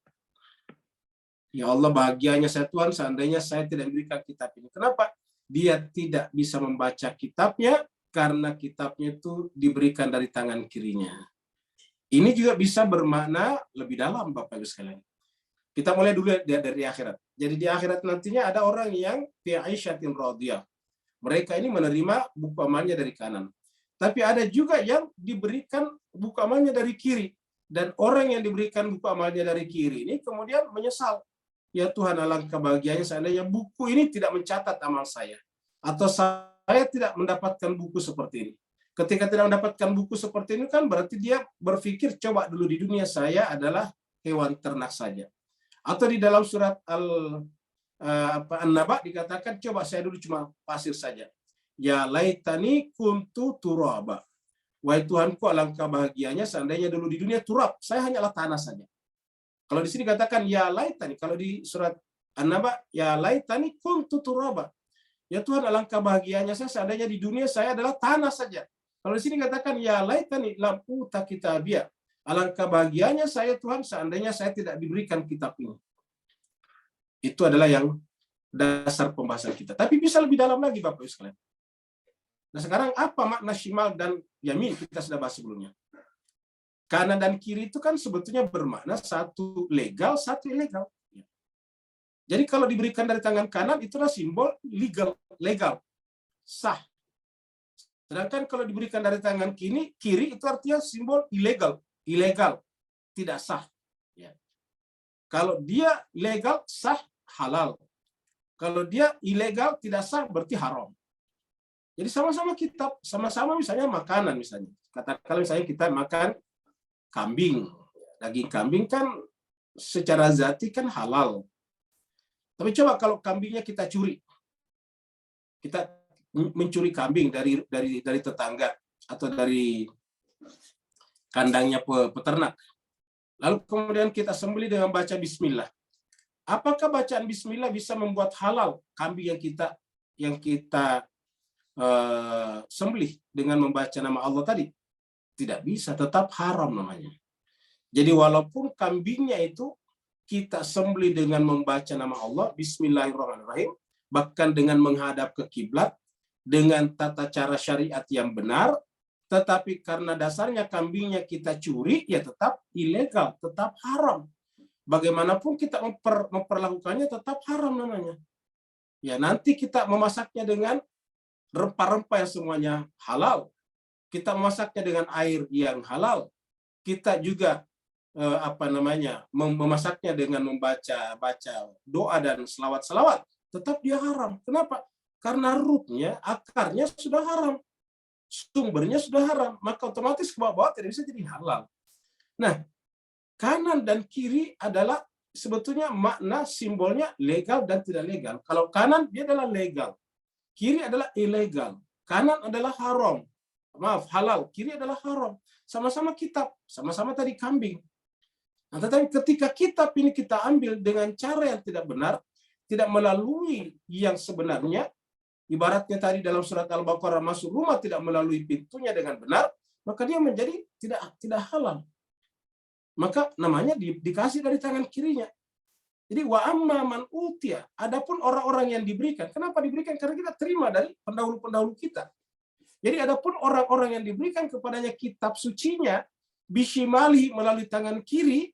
Ya Allah, bahagianya saya Tuhan seandainya saya tidak diberikan kitab ini. Kenapa? Dia tidak bisa membaca kitabnya karena kitabnya itu diberikan dari tangan kirinya. Ini juga bisa bermakna lebih dalam, Bapak Ibu sekalian. Kita mulai dulu dari akhirat. Jadi di akhirat nantinya ada orang yang fi aisyatin radiyah. Mereka ini menerima buku amalnya dari kanan. Tapi ada juga yang diberikan buku amalnya dari kiri. Dan orang yang diberikan buku amalnya dari kiri ini kemudian menyesal. Ya Tuhan, alangkah bahagianya seandainya buku ini tidak mencatat amal saya. Atau saya tidak mendapatkan buku seperti ini. Ketika tidak mendapatkan buku seperti ini kan berarti dia berpikir, coba dulu di dunia saya adalah hewan ternak saja. Atau di dalam surat An-Naba dikatakan, coba saya dulu cuma pasir saja. Ya laitani kuntu turaba. Wahai Tuhanku, alangkah bahagianya seandainya dulu di dunia turab, saya hanyalah tanah saja. Kalau di sini katakan ya laitani, kalau di surat An-Naba ya laitani kuntu turaba. Ya Tuhan, alangkah bahagianya saya seandainya di dunia saya adalah tanah saja. Kalau di sini katakan ya laitani lam uta kitabiyah. Alangkah bahagianya saya Tuhan seandainya saya tidak diberikan kitab ini. Itu adalah yang dasar pembahasan kita. Tapi bisa lebih dalam lagi Bapak Ibu sekalian. Nah sekarang apa makna shimal dan yamin? Kita sudah bahas sebelumnya. Kanan dan kiri itu kan sebetulnya bermakna satu legal, satu ilegal. Jadi kalau diberikan dari tangan kanan itulah simbol legal, sah. Sedangkan kalau diberikan dari tangan kiri itu artinya simbol ilegal, tidak sah. Ya. Kalau dia legal, sah, halal. Kalau dia ilegal, tidak sah, berarti haram. Jadi sama-sama kitab, sama-sama misalnya makanan misalnya. Katakanlah misalnya kita makan kambing. Daging kambing kan secara zati kan halal. Tapi coba kalau kambingnya kita curi. Kita mencuri kambing dari tetangga atau dari kandangnya peternak. Lalu kemudian kita sembelih dengan baca bismillah. Apakah bacaan bismillah bisa membuat halal kambing yang kita sembelih dengan membaca nama Allah tadi? Tidak bisa, tetap haram namanya. Jadi walaupun kambingnya itu kita sembelih dengan membaca nama Allah, Bismillahirrahmanirrahim, bahkan dengan menghadap ke kiblat, dengan tata cara syariat yang benar, tetapi karena dasarnya kambingnya kita curi, ya tetap ilegal, tetap haram. Bagaimanapun kita memperlakukannya tetap haram namanya. Ya, nanti kita memasaknya dengan rempah-rempah yang semuanya halal. Kita memasaknya dengan air yang halal. Kita juga memasaknya dengan membaca doa dan selawat-selawat. Tetap dia haram. Kenapa? Karena rootnya, akarnya sudah haram. Sumbernya sudah haram. Maka otomatis ke bawah tidak bisa jadi halal. Nah, kanan dan kiri adalah sebetulnya makna simbolnya legal dan tidak legal. Kalau kanan dia adalah legal. Kiri adalah ilegal. Kanan adalah haram. Maaf, halal. Kiri adalah haram. Sama-sama kitab. Sama-sama tadi kambing. Nah, tetapi ketika kitab ini kita ambil dengan cara yang tidak benar, tidak melalui yang sebenarnya, ibaratnya tadi dalam surat Al-Baqarah, masuk rumah tidak melalui pintunya dengan benar, maka dia menjadi tidak halal. Maka namanya dikasih dari tangan kirinya. Jadi wa amma man utiya, adapun orang-orang yang diberikan. Kenapa diberikan? Karena kita terima dari pendahulu-pendahulu kita. Jadi adapun orang-orang yang diberikan kepadanya kitab sucinya, bishimali melalui tangan kiri,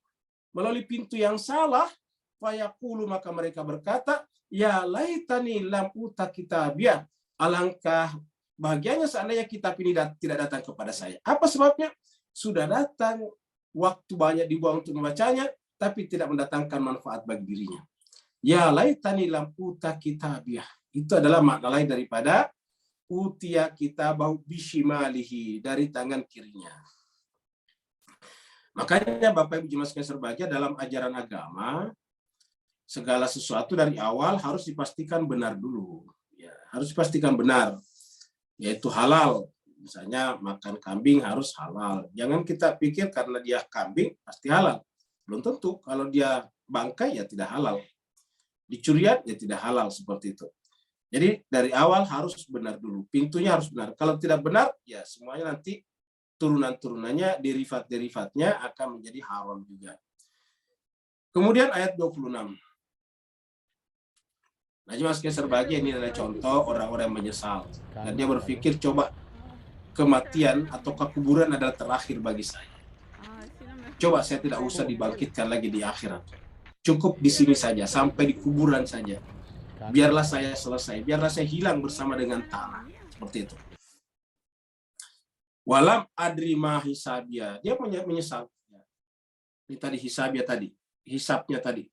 melalui pintu yang salah, fayaqulu, maka mereka berkata, ya laitani lam uta kitabiyah. Alangkah bahagianya seandainya kitab ini tidak datang kepada saya. Apa sebabnya? Sudah datang, waktu banyak dibuang untuk membacanya, tapi tidak mendatangkan manfaat bagi dirinya. Ya laitani lam uta kitabiyah. Itu adalah makna lain daripada utia kitabahu bishimalihi, dari tangan kirinya. Makanya Bapak Ibu Jemaat sekalian berbahagia, dalam ajaran agama segala sesuatu dari awal harus dipastikan benar dulu. Ya, harus dipastikan benar, yaitu halal. Misalnya makan kambing harus halal. Jangan kita pikir karena dia kambing pasti halal. Belum tentu. Kalau dia bangkai ya tidak halal. Dicurian ya tidak halal, seperti itu. Jadi dari awal harus benar dulu. Pintunya harus benar. Kalau tidak benar, ya semuanya nanti turunan-turunannya, derivat-derivatnya akan menjadi haram juga. Kemudian ayat 26. Nah, Jemaah sekalian berbahagia, ini adalah contoh orang-orang yang menyesal. Dan dia berpikir, coba kematian atau kekuburan adalah terakhir bagi saya. Coba saya tidak usah dibangkitkan lagi di akhirat. Cukup di sini saja, sampai di kuburan saja. Biarlah saya selesai, biarlah saya hilang bersama dengan tanah. Seperti itu. Walam adri ma hisabia. Dia menyesal. Ini tadi hisabia tadi. Hisabnya tadi.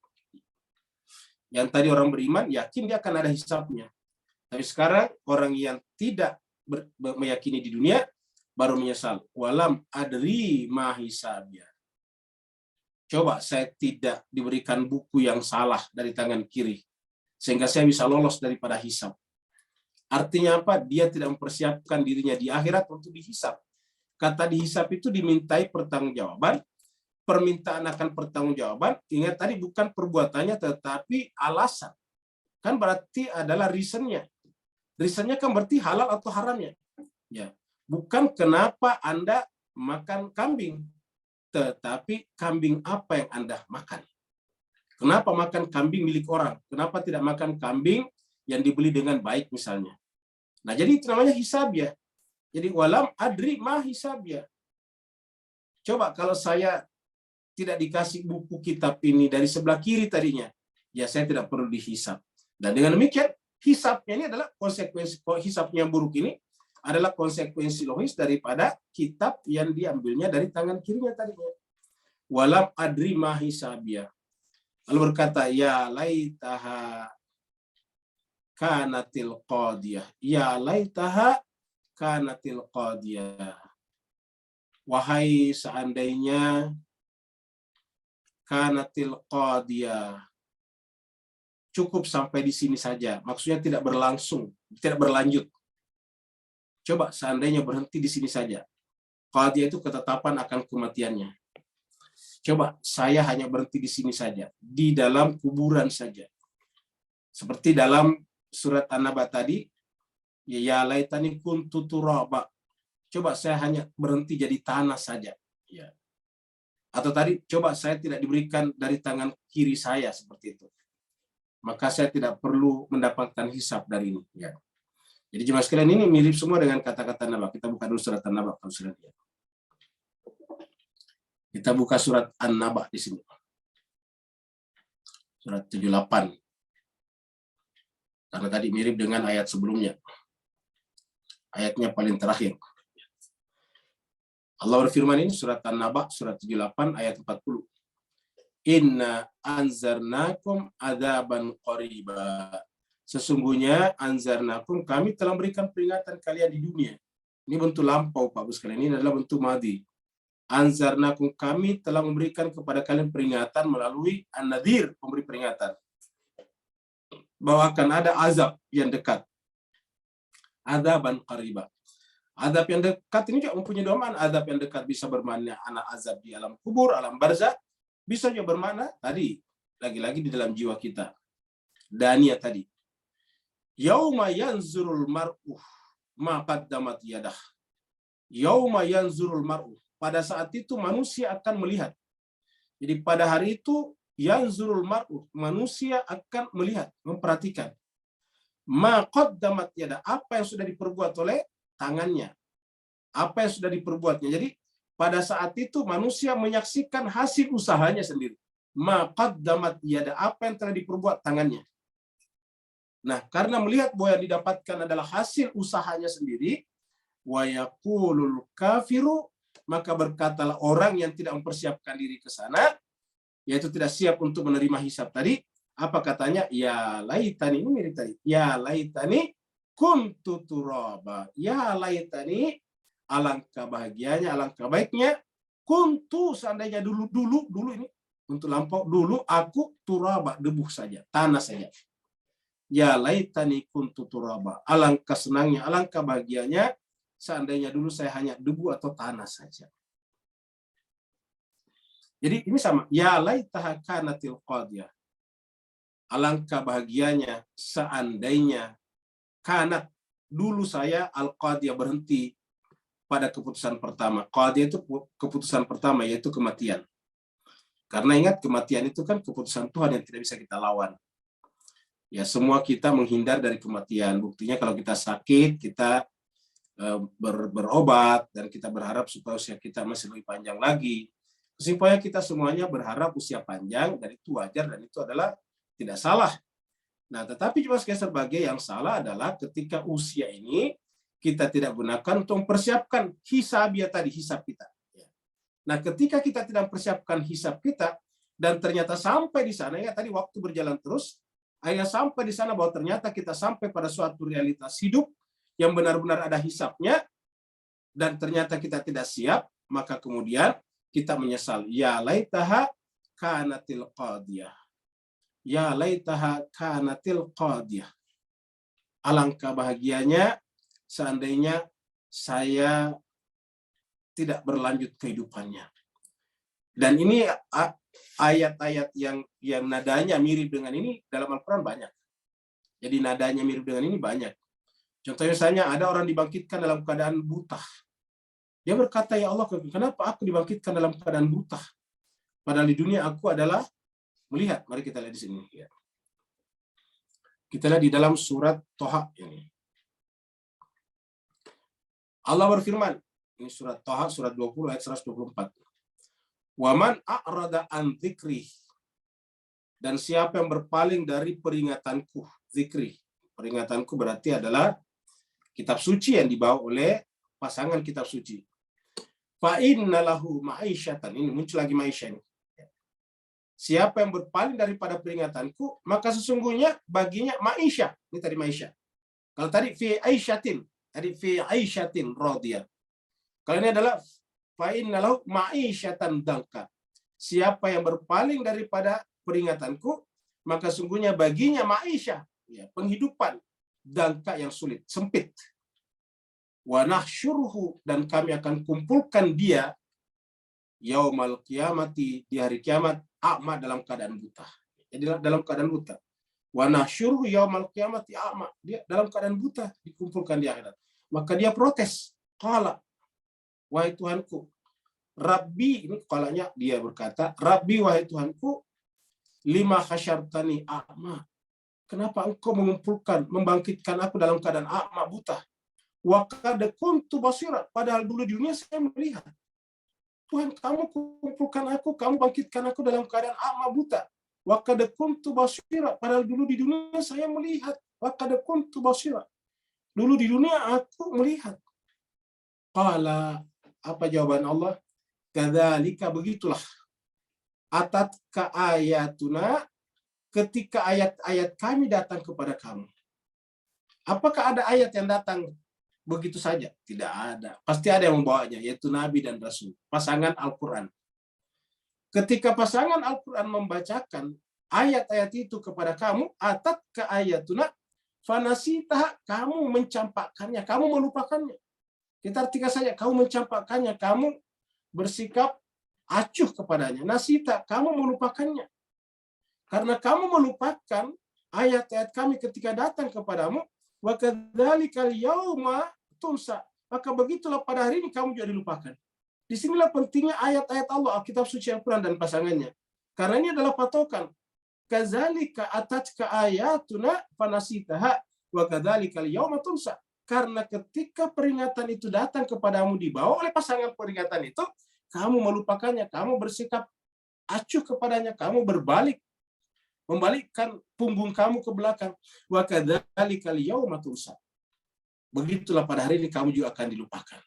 Yang tadi orang beriman yakin dia akan ada hisabnya. Tapi sekarang orang yang tidak meyakini di dunia baru menyesal. Walam adri ma hisabia. Coba saya tidak diberikan buku yang salah dari tangan kiri, sehingga saya bisa lolos daripada hisab. Artinya apa? Dia tidak mempersiapkan dirinya di akhirat untuk dihisab. Kata dihisab itu dimintai pertanggungjawaban. Permintaan akan pertanggungjawaban. Ingat tadi bukan perbuatannya tetapi alasan. Kan berarti adalah reasonnya. Reasonnya kan berarti halal atau haramnya. Ya, bukan kenapa Anda makan kambing, tetapi kambing apa yang Anda makan. Kenapa makan kambing milik orang? Kenapa tidak makan kambing yang dibeli dengan baik misalnya? Nah, jadi itu namanya hisabiyah. Jadi walam adri ma hisabiyah. Coba kalau saya tidak dikasih buku kitab ini dari sebelah kiri tadinya, ya saya tidak perlu dihisab. Dan dengan demikian, hisabnya ini adalah konsekuensi, hisabnya yang buruk ini adalah konsekuensi logis daripada kitab yang diambilnya dari tangan kirinya tadinya. Walam adri ma hisabiyah. Lalu berkata, ya laitaha kanatil qadiyah. Ya laitaha kanatil qadiyah. Wahai seandainya kanatil qadiyah. Cukup sampai di sini saja. Maksudnya tidak berlangsung, tidak berlanjut. Coba seandainya berhenti di sini saja. Qadiyah itu ketetapan akan kematiannya. Coba saya hanya berhenti di sini saja, di dalam kuburan saja. Seperti dalam surat An-Naba tadi, ya laitani kuntu turaba. Coba saya hanya berhenti jadi tanah saja. Ya. Atau tadi, coba saya tidak diberikan dari tangan kiri saya seperti itu, maka saya tidak perlu mendapatkan hisab dari ini. Ya. Jadi jemaah sekalian, ini mirip semua dengan kata-kata Naba. Kita buka dulu surat An-Naba kalau sudah lihat. Kita buka surat An-Naba di sini. Surat 78. Karena tadi mirip dengan ayat sebelumnya. Ayatnya paling terakhir. Allah berfirman ini surat An-Naba surat 78 ayat 40. Inna anzarnakum adaban qariba. Sesungguhnya anzarnakum, kami telah memberikan peringatan kalian di dunia. Ini bentuk lampau Pak Bus kalian, ini adalah bentuk madhi. Anzarnakum, kami telah memberikan kepada kalian peringatan melalui an-nadhir, pemberi peringatan, bahwa akan ada azab yang dekat. Adaban qariba. Azab yang dekat ini juga mempunyai dua makna. Azab yang dekat bisa bermakna anak azab di alam kubur, alam barzakh. Bisa juga bermakna tadi, lagi-lagi di dalam jiwa kita. Dania tadi. Yauma yanzurul mar'u ma qaddamat yadah. Yauma yanzurul mar'u. Pada saat itu manusia akan melihat. Jadi pada hari itu yanzurul mar'u, manusia akan melihat, memperhatikan. Ma qaddamat yadah, apa yang sudah diperbuat oleh tangannya. Apa yang sudah diperbuatnya. Jadi pada saat itu manusia menyaksikan hasil usahanya sendiri. Ma qaddamat yadah, apa yang telah diperbuat tangannya. Nah, karena melihat bahwa yang didapatkan adalah hasil usahanya sendiri, wa yaqulul kafiru, maka berkatalah orang yang tidak mempersiapkan diri ke sana, yaitu tidak siap untuk menerima hisab tadi, apa katanya? Ya laitani, ini mirip tadi. Ya laitani kuntu turaba. Ya laitani, alangkah bahagianya, alangkah baiknya, kuntu, seandainya dulu ini untuk lampau, dulu aku turaba, debu saja, tanah saja. Ya laitani kuntu turaba. Alangkah senangnya, alangkah bahagianya seandainya dulu saya hanya debu atau tanah saja. Jadi ini sama. Ya laitaha kanatil qadiyah. Alangkah bahagianya seandainya kanat, dulu saya al-qadiyah, berhenti pada keputusan pertama. Qadiyah itu keputusan pertama, yaitu kematian. Karena ingat, kematian itu kan keputusan Tuhan yang tidak bisa kita lawan. Ya, semua kita menghindar dari kematian. Buktinya kalau kita sakit, kita berobat, dan kita berharap supaya usia kita masih lebih panjang lagi. Kesimpulannya kita semuanya berharap usia panjang, dan itu wajar, dan itu adalah tidak salah. Nah, tetapi cuma sebagai yang salah adalah ketika usia ini kita tidak gunakan untuk mempersiapkan hisabiyah tadi, hisab kita. Nah, ketika kita tidak mempersiapkan hisab kita, dan ternyata sampai di sana, ya tadi waktu berjalan terus, akhirnya sampai di sana bahwa ternyata kita sampai pada suatu realitas hidup yang benar-benar ada hisabnya, dan ternyata kita tidak siap, maka kemudian kita menyesal. Ya laitaha kanatil qadiyah. Ya laitaha kanatil qadiyah. Alangkah bahagianya seandainya saya tidak berlanjut kehidupannya. Dan ini ayat-ayat yang nadanya mirip dengan ini dalam Al-Quran banyak. Jadi nadanya mirip dengan ini banyak. Contohnya misalnya ada orang dibangkitkan dalam keadaan buta. Dia berkata, ya Allah, kenapa aku dibangkitkan dalam keadaan buta? Padahal di dunia aku adalah melihat. Mari kita lihat di sini. Kita lihat di dalam surat Toha ini. Allah berfirman, ini surat Toha, surat 20 ayat 124. Waman a'rada an dzikri, dan siapa yang berpaling dari peringatanku, zikri. Peringatanku berarti adalah kitab suci yang dibawa oleh pasangan kitab suci. Fa inna lahu ma'isyatan, ini muncul lagi ma'isyah ini. Siapa yang berpaling daripada peringatanku, maka sesungguhnya baginya ma'isyah. Ini tadi ma'isyah. Kalau tadi fi aisyatin, tadi fi aisyatin radiyah. Kalau ini adalah fa inna lahu ma'isyatan dangka. Siapa yang berpaling daripada peringatanku, maka sungguhnya baginya ma'isyah, ya, penghidupan dangka yang sulit, sempit. Wa nahsyuruhu, dan kami akan kumpulkan dia yaumal qiyamati, di hari kiamat, a'ma, dalam keadaan buta. Jadi dalam keadaan buta. Wa nahsyuruhu yaumal qiyamati a'ma, dia dalam keadaan buta dikumpulkan di akhirat. Maka dia protes, qala, wahai Tuhanku, Rabbi, ini kalanya dia berkata, Rabbi wahai Tuhanku, lima khasyartani a'ma. Kenapa engkau mengumpulkan, membangkitkan aku dalam keadaan a'ma, buta? Wa qad kuntu basira, padahal dulu di dunia saya melihat. Tuhan, kamu kumpulkan aku, kamu bangkitkan aku dalam keadaan a'ma, buta. Wa qad kuntu basira, padahal dulu di dunia saya melihat. Wa qad kuntu basira. Dulu di dunia aku melihat. Qala, apa jawaban Allah? Kadzalika, begitulah. Atatka ayatuna, ketika ayat-ayat kami datang kepada kamu. Apakah ada ayat yang datang begitu saja? Tidak ada. Pasti ada yang membawanya, yaitu Nabi dan Rasul. Pasangan Al-Quran. Ketika pasangan Al-Quran membacakan ayat-ayat itu kepada kamu, atatka ayatuna, fanasitah, kamu mencampakkannya, kamu melupakannya. Kita artikan saja, kamu mencampakkannya, kamu bersikap acuh kepadanya. Nasita, kamu melupakannya. Karena kamu melupakan ayat-ayat kami ketika datang kepadamu, wa kadzalikal yauma tunsa. Maka begitulah pada hari ini kamu juga dilupakan. Disinilah pentingnya ayat-ayat Allah, Alkitab suci Al-Quran dan pasangannya. Karena ini adalah patokan. Kadzalika atatka ayatuna fanasitaha wa kadzalikal yauma tunsa. Karena ketika peringatan itu datang kepadamu dibawa oleh pasangan peringatan itu, kamu melupakannya, kamu bersikap acuh kepadanya, kamu membalikkan punggung kamu ke belakang. Wa kadzalikal yauma tunsa. Begitulah pada hari ini kamu juga akan dilupakan.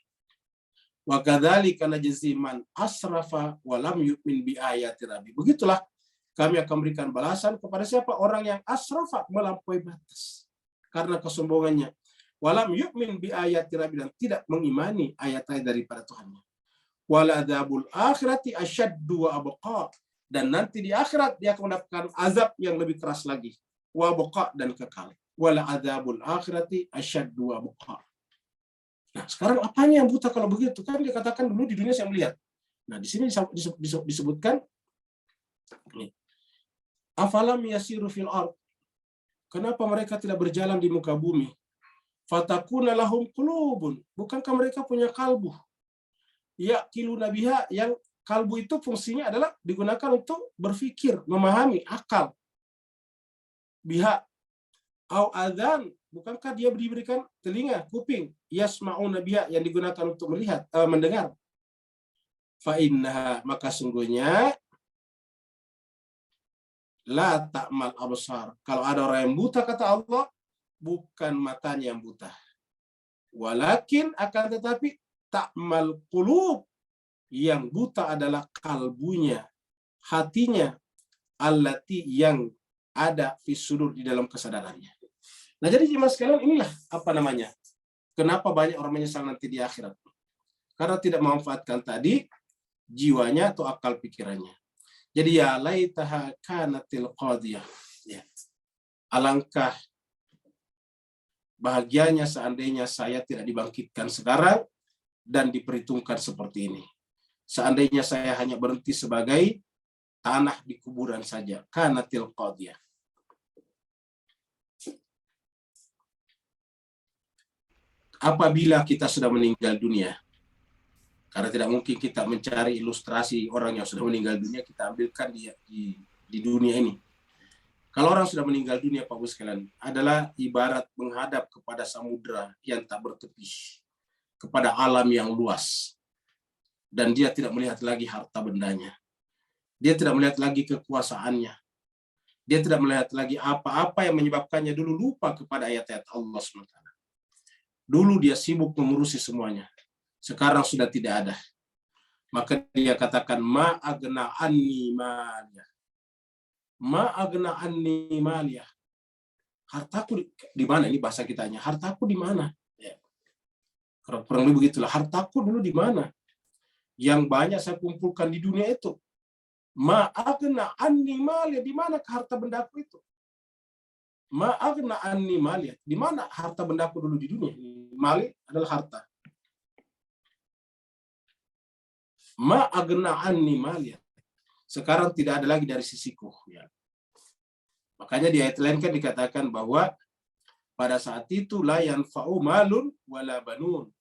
Wa kadzalika najzi man asrafa wa lam yu'min bi ayati rabbi. Begitulah kami akan berikan balasan kepada siapa? Orang yang asrafa, melampaui batas karena kesombongannya. Walam yu'min bi ayati rabbi, dan tidak mengimani ayat-ayat daripada Tuhannya. Wala adzabul akhirati asyaddu wa abqa, dan nanti di akhirat dia akan mendapatkan azab yang lebih keras lagi. Wa abqa, dan kekal. Wala adzabul akhirati asyaddu wa abqa. Nah, sekarang apanya yang buta kalau begitu? Kan dia katakan dulu di dunia saya melihat. Nah, di sini disebutkan afalam yasiru fil ard. Kenapa mereka tidak berjalan di muka bumi? Fatakuna lahum qulubun. Bukankah mereka punya kalbu? Yaqiluna biha, yang kalbu itu fungsinya adalah digunakan untuk berpikir, memahami, akal. Biha au adzan, bukankah dia diberikan telinga, kuping, yasma'una biha, yang digunakan untuk melihat, mendengar. Fa innaha, maka sungguhnya la ta'mal absar. Kalau ada orang yang buta, kata Allah, bukan matanya yang buta. Walakin, akan tetapi, ta'mal qulub, yang buta adalah kalbunya, hatinya, allati, yang ada fi sudur, di dalam kesadarannya. Nah, jadi jemaah sekalian, inilah apa namanya, kenapa banyak orang menyesal nanti di akhirat. Karena tidak memanfaatkan tadi jiwanya atau akal pikirannya. Jadi ya laitaha kanatil qadiyah. Ya. Alangkah bahagianya seandainya saya tidak dibangkitkan sekarang dan diperhitungkan seperti ini. Seandainya saya hanya berhenti sebagai tanah di kuburan saja. Kanatil qadiyah. Apabila kita sudah meninggal dunia, karena tidak mungkin kita mencari ilustrasi orang yang sudah meninggal dunia, kita ambilkan di dunia ini. Kalau orang sudah meninggal dunia, Pak Bu sekalian, adalah ibarat menghadap kepada samudra yang tak bertepi, kepada alam yang luas. Dan dia tidak melihat lagi harta bendanya. Dia tidak melihat lagi kekuasaannya. Dia tidak melihat lagi apa-apa yang menyebabkannya dulu lupa kepada ayat-ayat Allah SWT. Dulu dia sibuk mengurusi semuanya. Sekarang sudah tidak ada. Maka dia katakan, ma'agna anni maliyah. Ma'agna anni maliyah. Hartaku di mana? Ini bahasa kitanya. Hartaku di mana? Ya. Kurang lebih begitulah. Hartaku dulu di mana? Yang banyak saya kumpulkan di dunia itu. Ma'agna anni maliyah. Di mana harta bendaku itu? Ma'agna anni maliyah. Di mana harta bendaku dulu di dunia? Mali adalah harta. Ma'agna anni maliyah. Sekarang tidak ada lagi dari sisiku. Ya. Makanya di ayat lain kan dikatakan bahwa pada saat itu la yanfa'u malun wala banun.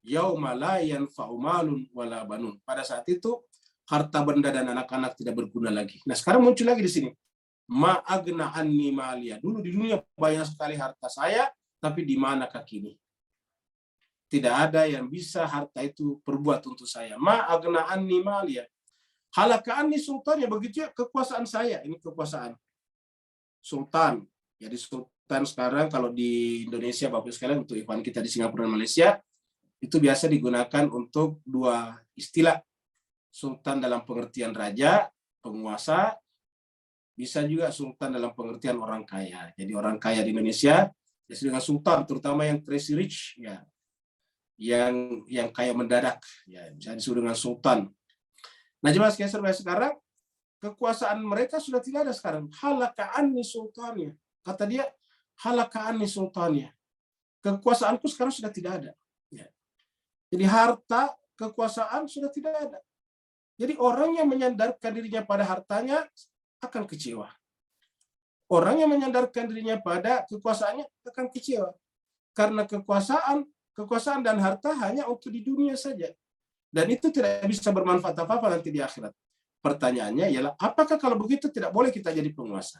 yauma la yanfa'u malun wala banun. Pada saat itu harta benda dan anak-anak tidak berguna lagi. Nah, sekarang muncul lagi di sini. Ma agna anni maliya. Dulu di dunia banyak sekali harta saya, tapi di manakah kini? Tidak ada yang bisa harta itu perbuat untuk saya. Ma agna anni maliya. Halaka anni sultannya. Begitu ya kekuasaan saya. Ini kekuasaan sultan. Jadi sultan sekarang kalau di Indonesia, Bapak sekalian, untuk ikhwan kita di Singapura dan Malaysia, itu biasa digunakan untuk dua istilah. Sultan dalam pengertian raja, penguasa, bisa juga sultan dalam pengertian orang kaya. Jadi orang kaya di Indonesia disebut dengan sultan, terutama yang crazy rich, ya, yang kaya mendadak, ya, bisa disebut dengan sultan. Nah, jemaah sekalian, sekarang kekuasaan mereka sudah tidak ada sekarang. Halaka anni sultannya. Kata dia, halaka anni sultannya. Kekuasaanku sekarang sudah tidak ada. Ya. Jadi harta, kekuasaan sudah tidak ada. Jadi orang yang menyandarkan dirinya pada hartanya akan kecewa. Orang yang menyandarkan dirinya pada kekuasaannya akan kecewa. Karena kekuasaan dan harta hanya untuk di dunia saja. Dan itu tidak bisa bermanfaat apa-apa nanti di akhirat. Pertanyaannya ialah, apakah kalau begitu tidak boleh kita jadi penguasa?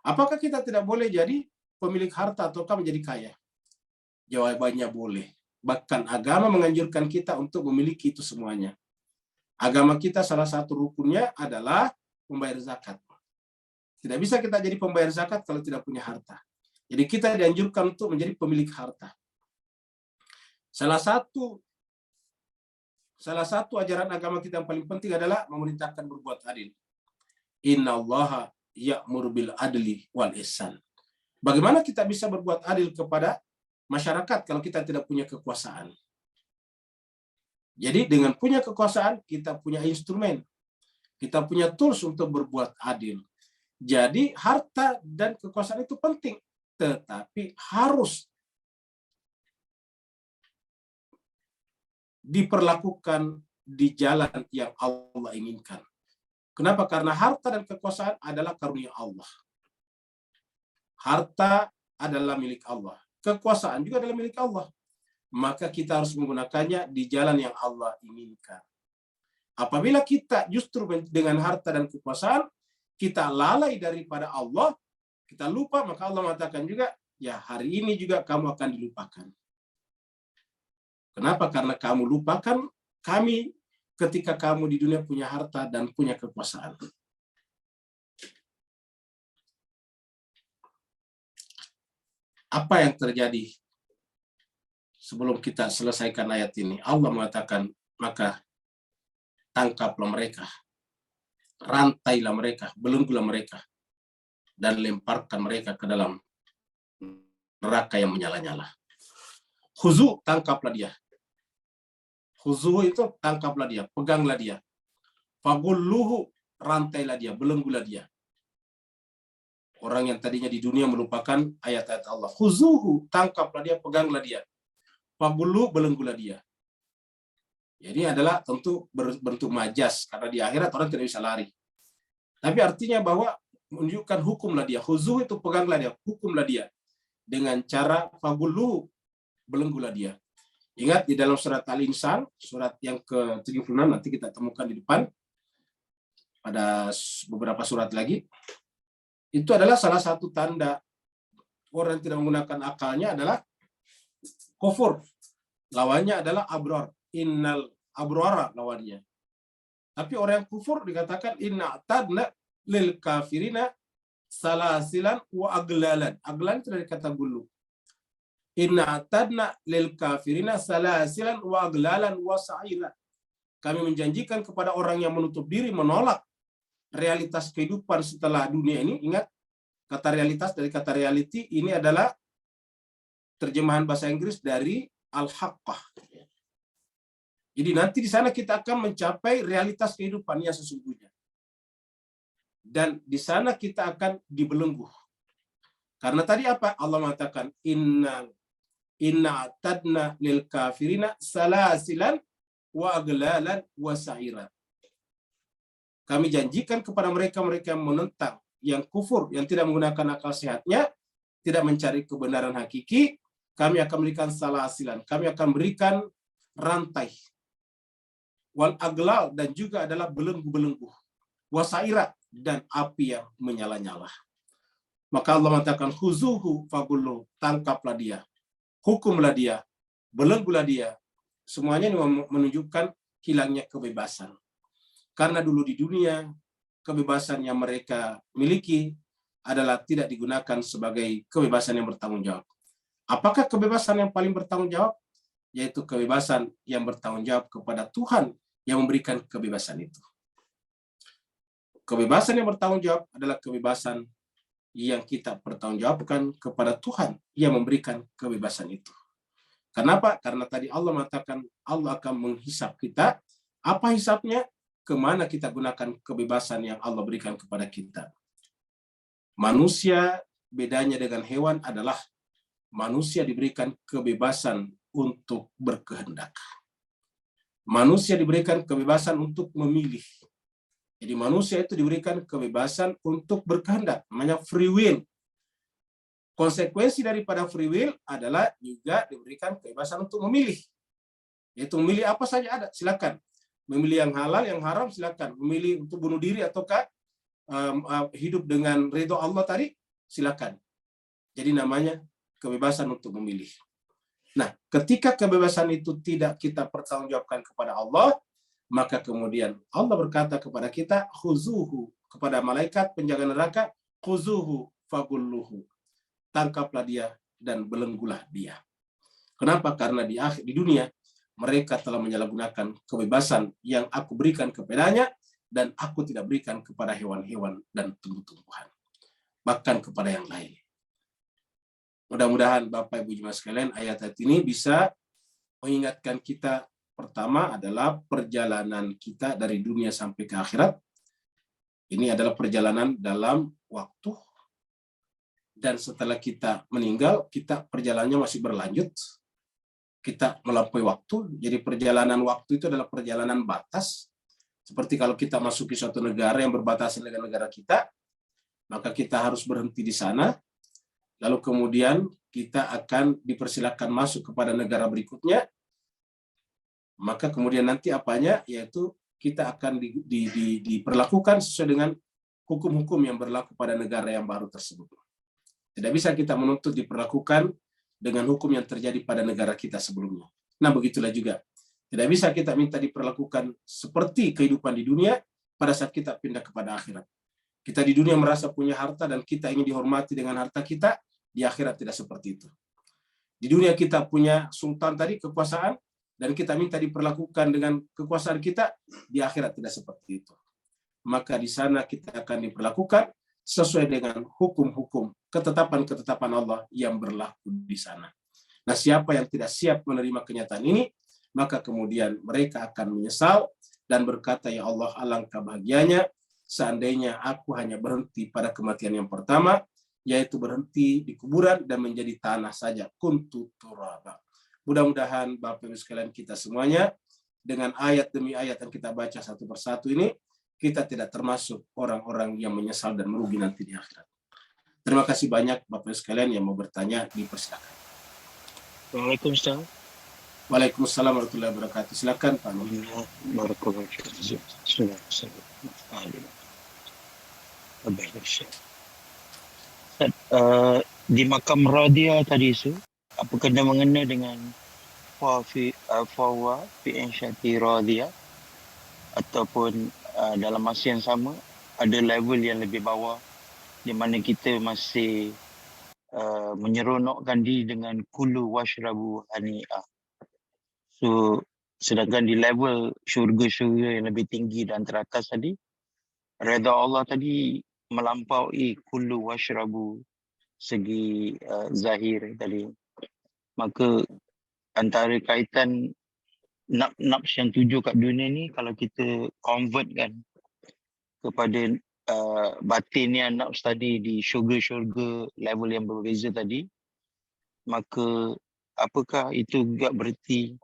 Apakah kita tidak boleh jadi pemilik harta ataukah menjadi kaya? Jawabannya boleh. Bahkan agama menganjurkan kita untuk memiliki itu semuanya. Agama kita salah satu rukunnya adalah membayar zakat. Tidak bisa kita jadi pembayar zakat kalau tidak punya harta. Jadi kita dianjurkan untuk menjadi pemilik harta. Salah satu ajaran agama kita yang paling penting adalah memerintahkan berbuat adil. Innallaha ya'muru bil adli wal ihsan. Bagaimana kita bisa berbuat adil kepada masyarakat kalau kita tidak punya kekuasaan? Jadi dengan punya kekuasaan, kita punya instrumen. Kita punya tools untuk berbuat adil. Jadi harta dan kekuasaan itu penting. Tetapi harus diperlakukan di jalan yang Allah inginkan. Kenapa? Karena harta dan kekuasaan adalah karunia Allah. Harta adalah milik Allah. Kekuasaan juga adalah milik Allah. Maka kita harus menggunakannya di jalan yang Allah inginkan. Apabila kita justru dengan harta dan kekuasaan, kita lalai daripada Allah, kita lupa, maka Allah mengatakan juga, ya hari ini juga kamu akan dilupakan. Kenapa? Karena kamu lupakan kami ketika kamu di dunia punya harta dan punya kekuasaan. Apa yang terjadi sebelum kita selesaikan ayat ini? Allah mengatakan, maka tangkaplah mereka, rantailah mereka, belenggulah mereka, dan lemparkan mereka ke dalam neraka yang menyala-nyala. Khuzu, tangkaplah dia. Khuzu itu tangkaplah dia, peganglah dia. Fagulluhu, rantailah dia, belenggulah dia. Orang yang tadinya di dunia melupakan ayat-ayat Allah. Khuzuhu, tangkaplah dia, peganglah dia. Fagulluhu, belenggulah dia. Jadi adalah tentu berbentuk majas, karena di akhirat orang tidak bisa lari. Tapi artinya bahwa menunjukkan hukumlah dia. Khuzuhu itu peganglah dia, hukumlah dia. Dengan cara fagulluhu, belenggulah dia. Ingat di dalam surat Al-Insan, surat yang ke-76, nanti kita temukan di depan, pada beberapa surat lagi, itu adalah salah satu tanda orang yang tidak menggunakan akalnya adalah kufur. Lawannya adalah abrar. Innal abrara lawannya. Tapi orang yang kufur dikatakan inna tadna lil kafirina salasilan wa aglalan. Aglalan itu dari kata gulu. Inna tadna lil kafirina salasilan wa aglalan wa sa'ira. Kami menjanjikan kepada orang yang menutup diri, menolak realitas kehidupan setelah dunia ini. Ingat, kata realitas dari kata reality ini adalah terjemahan bahasa Inggris dari al-haqqah. Jadi nanti di sana kita akan mencapai realitas kehidupan yang sesungguhnya. Dan di sana kita akan dibelenggu. Karena tadi apa? Allah mengatakan inna tadna lil kafirina salasilan wa aglalan wa sa'ira. Kami janjikan kepada mereka yang menentang, yang kufur, yang tidak menggunakan akal sehatnya, tidak mencari kebenaran hakiki, kami akan berikan salasilan. Kami akan berikan rantai, wal aglal, dan juga adalah belenggu-belenggu, wasaira, dan api yang menyala-nyala. Maka Allah mengatakan khuzuhu fagullu, tangkaplah dia, hukumlah dia, belenggulah dia. Semuanya ini menunjukkan hilangnya kebebasan. Karena dulu di dunia kebebasan yang mereka miliki adalah tidak digunakan sebagai kebebasan yang bertanggung jawab. Apakah kebebasan yang paling bertanggung jawab? Yaitu kebebasan yang bertanggung jawab kepada Tuhan yang memberikan kebebasan itu. Kebebasan yang bertanggung jawab adalah kebebasan yang kita pertanggungjawabkan kepada Tuhan yang memberikan kebebasan itu. Kenapa? Karena tadi Allah mengatakan Allah akan menghisap kita. Apa hisapnya? Kemana kita gunakan kebebasan yang Allah berikan kepada kita. Manusia bedanya dengan hewan adalah manusia diberikan kebebasan untuk berkehendak. Manusia diberikan kebebasan untuk memilih. Jadi manusia itu diberikan kebebasan untuk berkehendak, namanya free will. Konsekuensi daripada free will adalah juga diberikan kebebasan untuk memilih. Yaitu memilih apa saja ada, silakan. Memilih yang halal, yang haram, silakan. Memilih untuk bunuh diri ataukah hidup dengan ridho Allah tadi, silakan. Jadi namanya kebebasan untuk memilih. Nah, ketika kebebasan itu tidak kita pertanggungjawabkan kepada Allah, maka kemudian Allah berkata kepada kita, khuzuhu, kepada malaikat penjaga neraka, khuzuhu fagulluhu, tangkaplah dia dan belenggulah dia. Kenapa? Karena di dunia mereka telah menyalahgunakan kebebasan yang aku berikan kepadanya dan aku tidak berikan kepada hewan-hewan dan tumbuh-tumbuhan, bahkan kepada yang lain. Mudah-mudahan Bapak Ibu Jemaah sekalian, ayat-ayat ini bisa mengingatkan kita. Pertama adalah perjalanan kita dari dunia sampai ke akhirat. Ini adalah perjalanan dalam waktu. Dan setelah kita meninggal, perjalanannya masih berlanjut. Kita melampaui waktu. Jadi perjalanan waktu itu adalah perjalanan batas. Seperti kalau kita masuki suatu negara yang berbatasan dengan negara kita, maka kita harus berhenti di sana. Lalu kemudian kita akan dipersilakan masuk kepada negara berikutnya. Maka kemudian nanti apanya, yaitu kita akan diperlakukan sesuai dengan hukum-hukum yang berlaku pada negara yang baru tersebut. Tidak bisa kita menuntut diperlakukan dengan hukum yang terjadi pada negara kita sebelumnya. Nah, begitulah juga. Tidak bisa kita minta diperlakukan seperti kehidupan di dunia pada saat kita pindah kepada akhirat. Kita di dunia merasa punya harta dan kita ingin dihormati dengan harta kita, di akhirat tidak seperti itu. Di dunia kita punya sultan tadi, kekuasaan, dan kita minta diperlakukan dengan kekuasaan kita, di akhirat tidak seperti itu. Maka di sana kita akan diperlakukan sesuai dengan hukum-hukum, ketetapan-ketetapan Allah yang berlaku di sana. Nah, siapa yang tidak siap menerima kenyataan ini, maka kemudian mereka akan menyesal dan berkata, ya Allah, alangkah bahagianya seandainya aku hanya berhenti pada kematian yang pertama, yaitu berhenti di kuburan dan menjadi tanah saja, kuntu turaba. Mudah-mudahan Bapak Ibu sekalian kita semuanya, dengan ayat demi ayat yang kita baca satu persatu ini, kita tidak termasuk orang-orang yang menyesal dan merugi nanti di akhirat. Terima kasih banyak Bapak Ibu sekalian yang mau bertanya, dipersilakan. Waalaikumsalam. Waalaikumsalam warahmatullahi wabarakatuh. Silakan Pak. Barakallahu fiik. Di makam Radia tadi itu, apa kena mengena dengan Fawa fi insyati Radia, ataupun dalam masa yang sama ada level yang lebih bawah di mana kita masih menyeronokkan diri dengan kulu washrabu hani'ah. So sedangkan di level syurga-syurga yang lebih tinggi dan teratas tadi, redha Allah tadi melampaui kulu washrabu segi zahir tadi. Maka antara kaitan nafs yang 7 kat dunia ni, kalau kita convert kan kepada batinnya nafs tadi di syurga-syurga level yang berbeza tadi, maka apakah itu juga berarti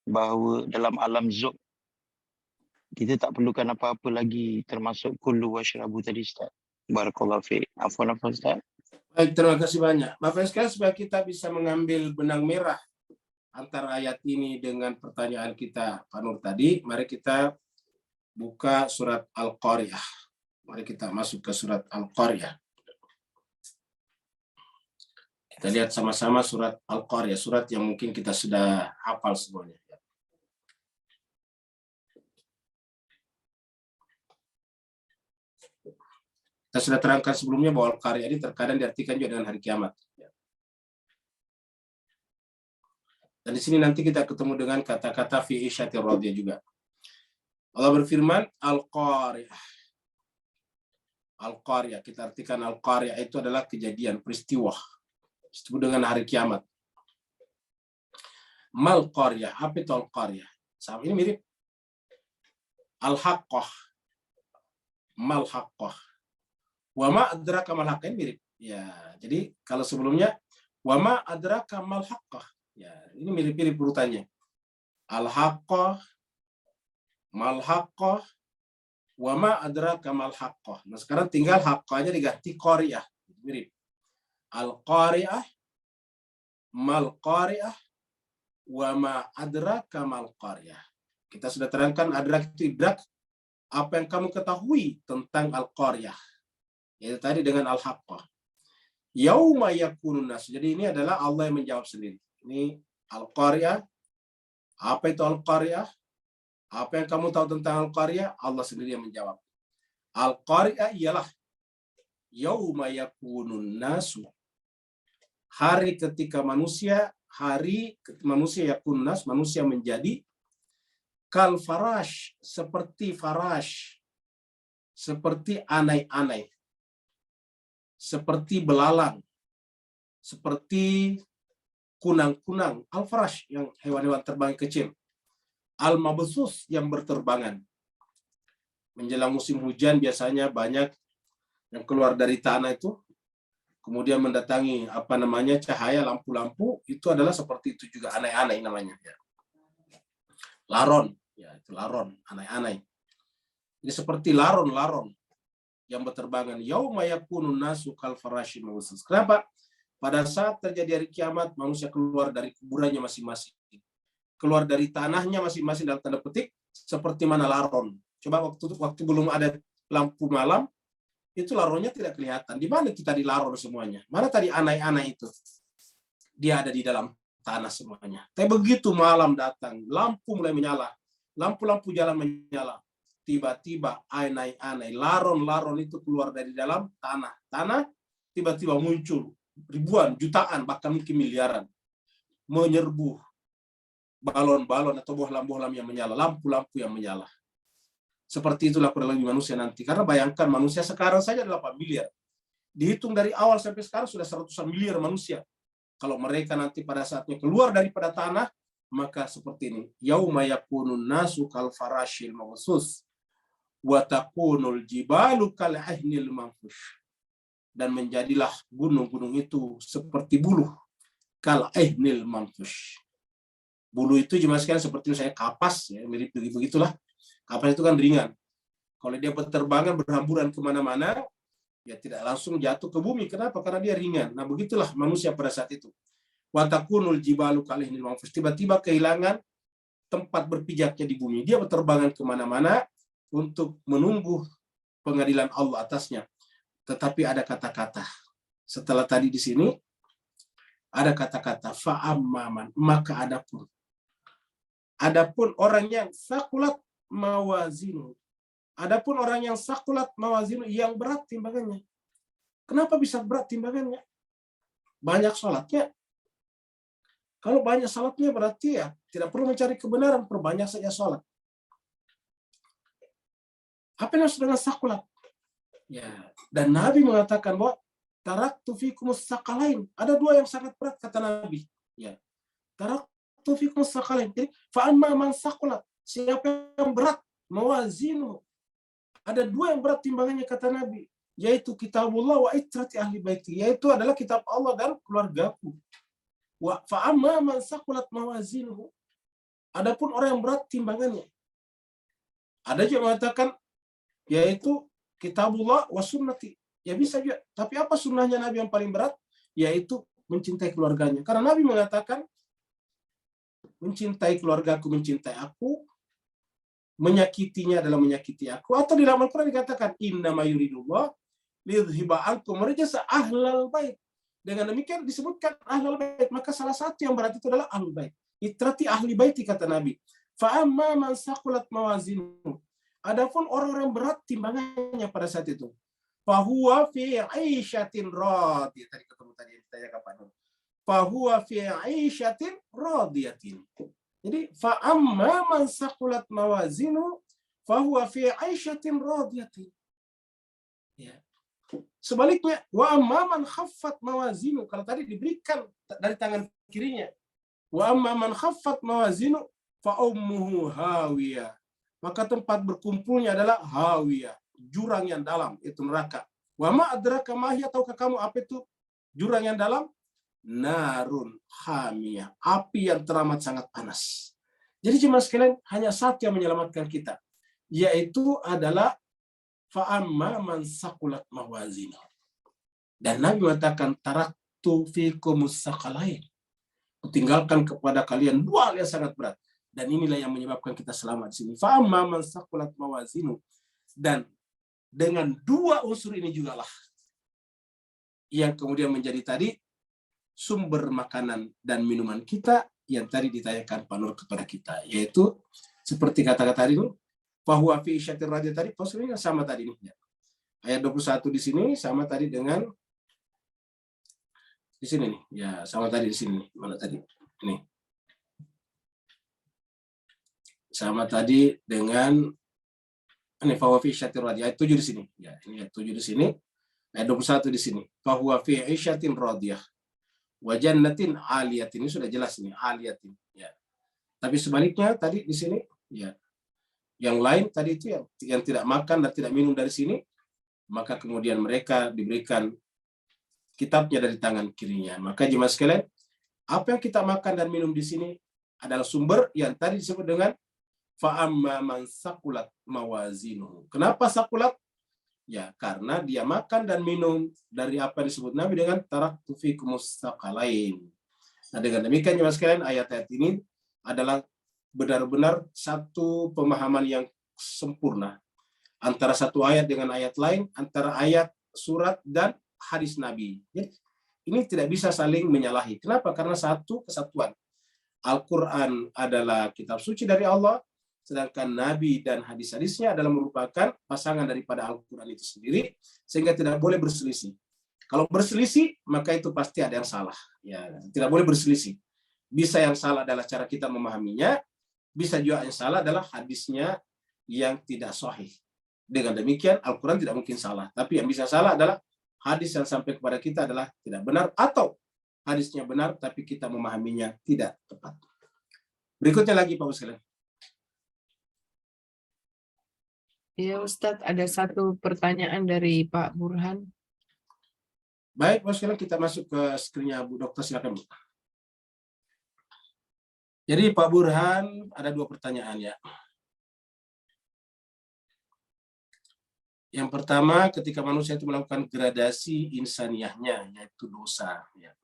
bahawa dalam alam zuk kita tak perlukan apa-apa lagi termasuk kullu washrabu tadi, Ustaz? Barakallahu fiik. Afwan Ustaz. Baik, terima kasih banyak. Bapak sekalian, supaya kita bisa mengambil benang merah antara ayat ini dengan pertanyaan kita Pak Nur tadi, mari kita buka surat Al-Qariyah. Mari kita masuk ke surat Al-Qariyah. Kita lihat sama-sama surat Al-Qariyah, surat yang mungkin kita sudah hafal semuanya. Kita sudah terangkan sebelumnya bahwa Al-Qariyah ini terkadang diartikan juga dengan hari kiamat. Dan di sini nanti kita ketemu dengan kata-kata fi isyatir radiyah juga. Allah berfirman, Al-Qariyah. Al-Qariyah, kita artikan Al-Qariyah itu adalah kejadian, peristiwa. Disebut dengan hari kiamat. Mal-Qariyah, apa itu Al-Qariyah? Sama ini mirip. Al-Haqqah. Mal-Haqqah. Wa ma adraka mal-Haqqah, ini mirip. Ya, jadi kalau sebelumnya, wa ma adraka mal-Haqqah. Ya, ini mirip-mirip urutannya. Al-Haqqah, mal-Haqqah, wa ma adraka mal-Haqqah. Nah, sekarang tinggal haqqahnya diganti qariyah. Mirip. Al-Qariyah, mal-Qariyah, wa ma adraka mal-Qariyah. Kita sudah terangkan adrak itu idrak, apa yang kamu ketahui tentang Al-Qariyah. Yaitu tadi dengan Al-Haqqah. Yauma yakunun nas. Jadi ini adalah Allah yang menjawab sendiri. Ini Al-Qariyah. Apa itu Al-Qariyah? Apa yang kamu tahu tentang Al-Qariyah? Allah sendiri yang menjawab. Al-Qariyah ialah yauma yakunun nasu. Hari ketika manusia yakun nas, manusia menjadi kal farash, seperti farash, seperti anai-anai, seperti belalang, seperti kunang-kunang, al-farash yang hewan-hewan terbang kecil, al-mabsus yang berterbangan. Menjelang musim hujan biasanya banyak yang keluar dari tanah itu, kemudian mendatangi cahaya lampu-lampu, itu adalah seperti itu juga, anai-anai namanya. Ya. Laron, ya itu laron, anai-anai. Ini seperti laron-laron yang berterbangan. Yauma yakunun nasu kal farashil mabsus. Kenapa? Pada saat terjadi hari kiamat, manusia keluar dari kuburannya masing-masing. Keluar dari tanahnya masing-masing dalam tanda petik, seperti mana laron. Coba waktu belum ada lampu malam, itu laronnya tidak kelihatan. Di mana kita di laron semuanya? Mana tadi anai-anai itu? Dia ada di dalam tanah semuanya. Tapi begitu malam datang, lampu mulai menyala. Lampu-lampu jalan menyala. Tiba-tiba anai-anai, laron-laron itu keluar dari dalam tanah. Tanah tiba-tiba muncul. Ribuan, jutaan, bahkan mungkin miliaran, menyerbu balon-balon atau bohlam-bohlam yang menyala, lampu-lampu yang menyala. Seperti itulah kurang lebih manusia nanti. Karena bayangkan manusia sekarang saja 8 miliar. Dihitung dari awal sampai sekarang sudah 100-an miliar manusia. Kalau mereka nanti pada saatnya keluar daripada tanah, maka seperti ini. Yauma yakunun nasu kal farashil mabsus wa takunul jibalu kal ahnil manfush. Dan menjadilah gunung-gunung itu seperti buluh, kal ahnil manfush. Buluh itu cuma sekalian seperti misalnya kapas, ya, mirip begitulah. Kapas itu kan ringan. Kalau dia berterbangan berhamburan kemana-mana, ya tidak langsung jatuh ke bumi. Kenapa? Karena dia ringan. Nah begitulah manusia pada saat itu. Wa takunul jibalu kal ahnil manfush. Tiba-tiba kehilangan tempat berpijaknya di bumi. Dia berterbangan kemana-mana untuk menunggu pengadilan Allah atasnya. Tetapi ada kata-kata. Setelah tadi di sini, ada kata-kata fa'ammaman, maka adapun orang yang sakulat mawazinu. Adapun orang yang sakulat mawazinu, yang berat timbangannya. Kenapa bisa berat timbangannya? Banyak sholatnya. Kalau banyak sholatnya berarti ya tidak perlu mencari kebenaran, perbanyak saja sholat. Apa yang harus dengan sakulat? Ya, dan Nabi mengatakan bahwa taraktu fikumus sakalain. Ada 2 yang sangat berat kata Nabi. Ya. Taraktu fikumus sakalain. Jadi fa'amma man sakulat. Siapa yang berat mawazinu. Ada 2 yang berat timbangannya kata Nabi, yaitu kitabullah wa itrati ahli baiti, yaitu adalah kitab Allah dan keluargaku. Wa fa'amma man sakulat mawazinuhu. Adapun orang yang berat timbangannya. Ada juga mengatakan yaitu kitabullah wa sunnati. Ya bisa juga. Tapi apa sunnahnya Nabi yang paling berat? Yaitu mencintai keluarganya. Karena Nabi mengatakan mencintai keluargaku, mencintai aku, menyakitinya adalah menyakiti aku. Atau di dalam Al-Quran dikatakan, innama yuridullah liyudhiba ankum rijsa ahlal bait. Dengan demikian disebutkan ahlul bait, maka salah satu yang berarti itu adalah ahlul bait. Itrati ahli baiti, kata Nabi. Fa amma man saqulat mawazinu. Adapun orang-orang berat timbangannya pada saat itu, fahuwa fi 'aisyatin radiyah. Tadi ketemu tadi yang ditanya kapan? Fahuwa fi 'aisyatin radiyatin. Jadi fa amma man saqulat mawazinu fahuwa fi 'aisyatin radiyatin. Ya. Sebaliknya, wa amma man khaffat mawazinu, kalau tadi diberikan dari tangan kirinya, wa amma man khaffat mawazinu fa ummuhu hawiyah, maka tempat berkumpulnya adalah hawiyah, jurang yang dalam, itu neraka. Wa ma adraka ma hiya, tahukah kamu apa itu jurang yang dalam? Narun hamiyah, api yang teramat sangat panas. Jadi jemaah sekalian, hanya satu yang menyelamatkan kita, yaitu adalah fa'amma man saqulat mawazinu. Dan Nabi mengatakan, taraktu fikumus saqalain, kutinggalkan kepada kalian dua hal yang sangat berat. Dan inilah yang menyebabkan kita selamat di sini. Fa'amma man saqulat mawazinu. Dan dengan dua unsur ini jugalah yang kemudian menjadi tadi sumber makanan dan minuman kita yang tadi ditanyakan Pak Nur kepada kita, yaitu seperti kata-kata tadi, fahuwa fi isyatir radiyah tadi, posisinya sama tadi nih. Ayat 21 di sini sama tadi dengan di sini nih. Ya, sama tadi di sini. Mana tadi? Ini. Sama tadi dengan ini fahuwa fi isyatir radiyah. Ayat 7 di sini. Ya, ini ayat 7 di sini. Ayat 21 di sini. Fahuwa fi isyatin radiyah. Wa jannatin aliyatin, ini sudah jelas ini, aliyatin. Ya. Tapi sebaliknya tadi di sini, ya. Yang lain tadi itu yang tidak makan dan tidak minum dari sini, maka kemudian mereka diberikan kitabnya dari tangan kirinya. Maka jemaah sekalian, apa yang kita makan dan minum di sini adalah sumber yang tadi disebut dengan fa'amma man saqulat mawazinuhu. Kenapa saqulat? Ya, karena dia makan dan minum dari apa yang disebut Nabi dengan taraktu fikumus saqalain. Nah, dengan demikian jemaah sekalian, ayat-ayat ini adalah benar-benar satu pemahaman yang sempurna antara satu ayat dengan ayat lain, antara ayat, surat, dan hadis Nabi. Jadi, ini tidak bisa saling menyalahi. Kenapa? Karena satu kesatuan. Al-Quran adalah kitab suci dari Allah, sedangkan Nabi dan hadis-hadisnya adalah merupakan pasangan daripada Al-Quran itu sendiri, sehingga tidak boleh berselisih. Kalau berselisih, maka itu pasti ada yang salah. Ya, tidak boleh berselisih. Bisa yang salah adalah cara kita memahaminya, bisa juga yang salah adalah hadisnya yang tidak sahih. Dengan demikian, Al-Quran tidak mungkin salah. Tapi yang bisa salah adalah hadis yang sampai kepada kita adalah tidak benar, atau hadisnya benar, tapi kita memahaminya tidak tepat. Berikutnya lagi, Pak sekalian. Ya Ustadz, ada satu pertanyaan dari Pak Burhan. Baik, sekarang kita masuk ke screen-nya Bu Dokter, silakan Bu. Jadi Pak Burhan ada dua pertanyaan ya. Yang pertama, ketika manusia itu melakukan gradasi insaniyahnya, yaitu dosa. Ya.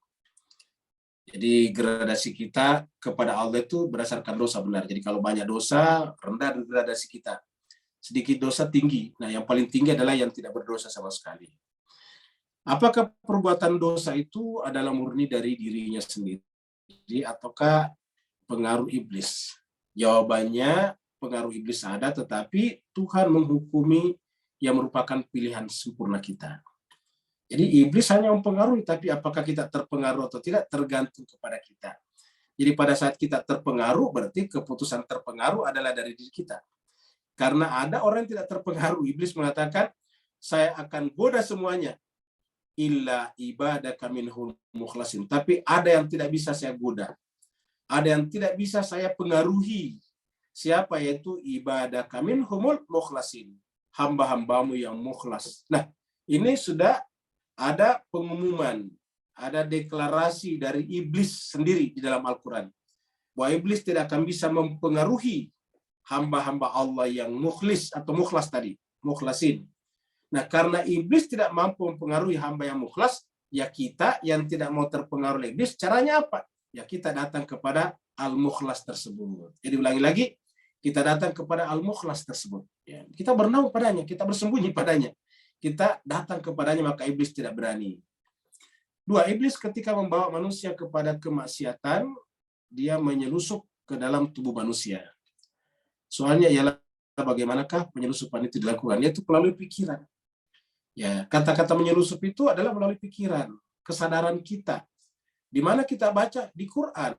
Jadi gradasi kita kepada Allah itu berdasarkan dosa benar. Jadi kalau banyak dosa, rendah gradasi kita. Sedikit dosa tinggi. Nah, yang paling tinggi adalah yang tidak berdosa sama sekali. Apakah perbuatan dosa itu adalah murni dari dirinya sendiri ataukah pengaruh iblis? Jawabannya, pengaruh iblis ada, tetapi Tuhan menghukumi yang merupakan pilihan sempurna kita. Jadi iblis hanya mempengaruhi, tapi apakah kita terpengaruh atau tidak tergantung kepada kita. Jadi pada saat kita terpengaruh, berarti keputusan terpengaruh adalah dari diri kita. Karena ada orang yang tidak terpengaruh. Iblis mengatakan, saya akan goda semuanya. Illa ibadaka minhum mukhlasin. Tapi ada yang tidak bisa saya goda. Ada yang tidak bisa saya pengaruhi. Siapa? Yaitu ibadaka minhumul mukhlasin. Hamba-hambamu yang mukhlas. Nah, ini sudah ada pengumuman. Ada deklarasi dari iblis sendiri di dalam Al-Quran. Bahwa iblis tidak akan bisa mempengaruhi hamba-hamba Allah yang mukhlis atau mukhlas tadi, mukhlasin. Nah, karena iblis tidak mampu mempengaruhi hamba yang mukhlas, ya kita yang tidak mau terpengaruh iblis, caranya apa? ya kita datang kepada Al-Mukhlas tersebut. Jadi ulangi lagi, kita datang kepada Al-Mukhlas tersebut. Ya, kita bernaung padanya, kita bersembunyi padanya. Kita datang kepadanya, maka iblis tidak berani. 2, iblis ketika membawa manusia kepada kemaksiatan, dia menyelusup ke dalam tubuh manusia. Soalnya ialah bagaimanakah penyelusupan itu dilakukan? Yaitu melalui pikiran. Ya, kata-kata menyelusup itu adalah melalui pikiran, kesadaran kita. Di mana kita baca di Quran,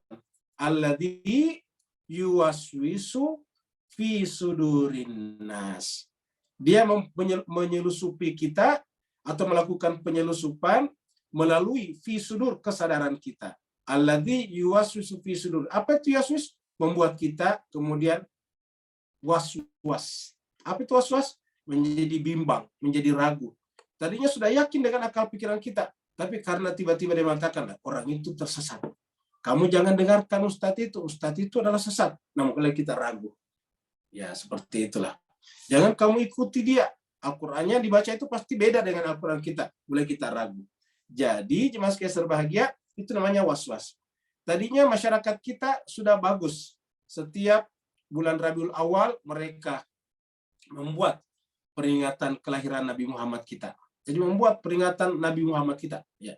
alladzi yuwaswisu fi sudurin nas. Dia menyelusupi kita atau melakukan penyelusupan melalui fi sudur, kesadaran kita. Alladzi yuwaswisu fi sudur. Apa itu yuwaswis? Membuat kita kemudian was-was. Apa itu was-was? Menjadi bimbang, menjadi ragu. Tadinya sudah yakin dengan akal pikiran kita, tapi karena tiba-tiba dia mengatakan, orang itu tersesat. Kamu jangan dengarkan Ustadz itu adalah sesat. Nah, mulai kita ragu. Ya, seperti itulah. Jangan kamu ikuti dia. Al-Qur'annya dibaca itu pasti beda dengan Al-Qur'an kita. Mulai kita ragu. Jadi, jemaah sekalian berbahagia, itu namanya was-was. Tadinya masyarakat kita sudah bagus. Setiap bulan Rabiul Awal, mereka membuat peringatan kelahiran Nabi Muhammad kita. Jadi membuat peringatan Nabi Muhammad kita. Ya.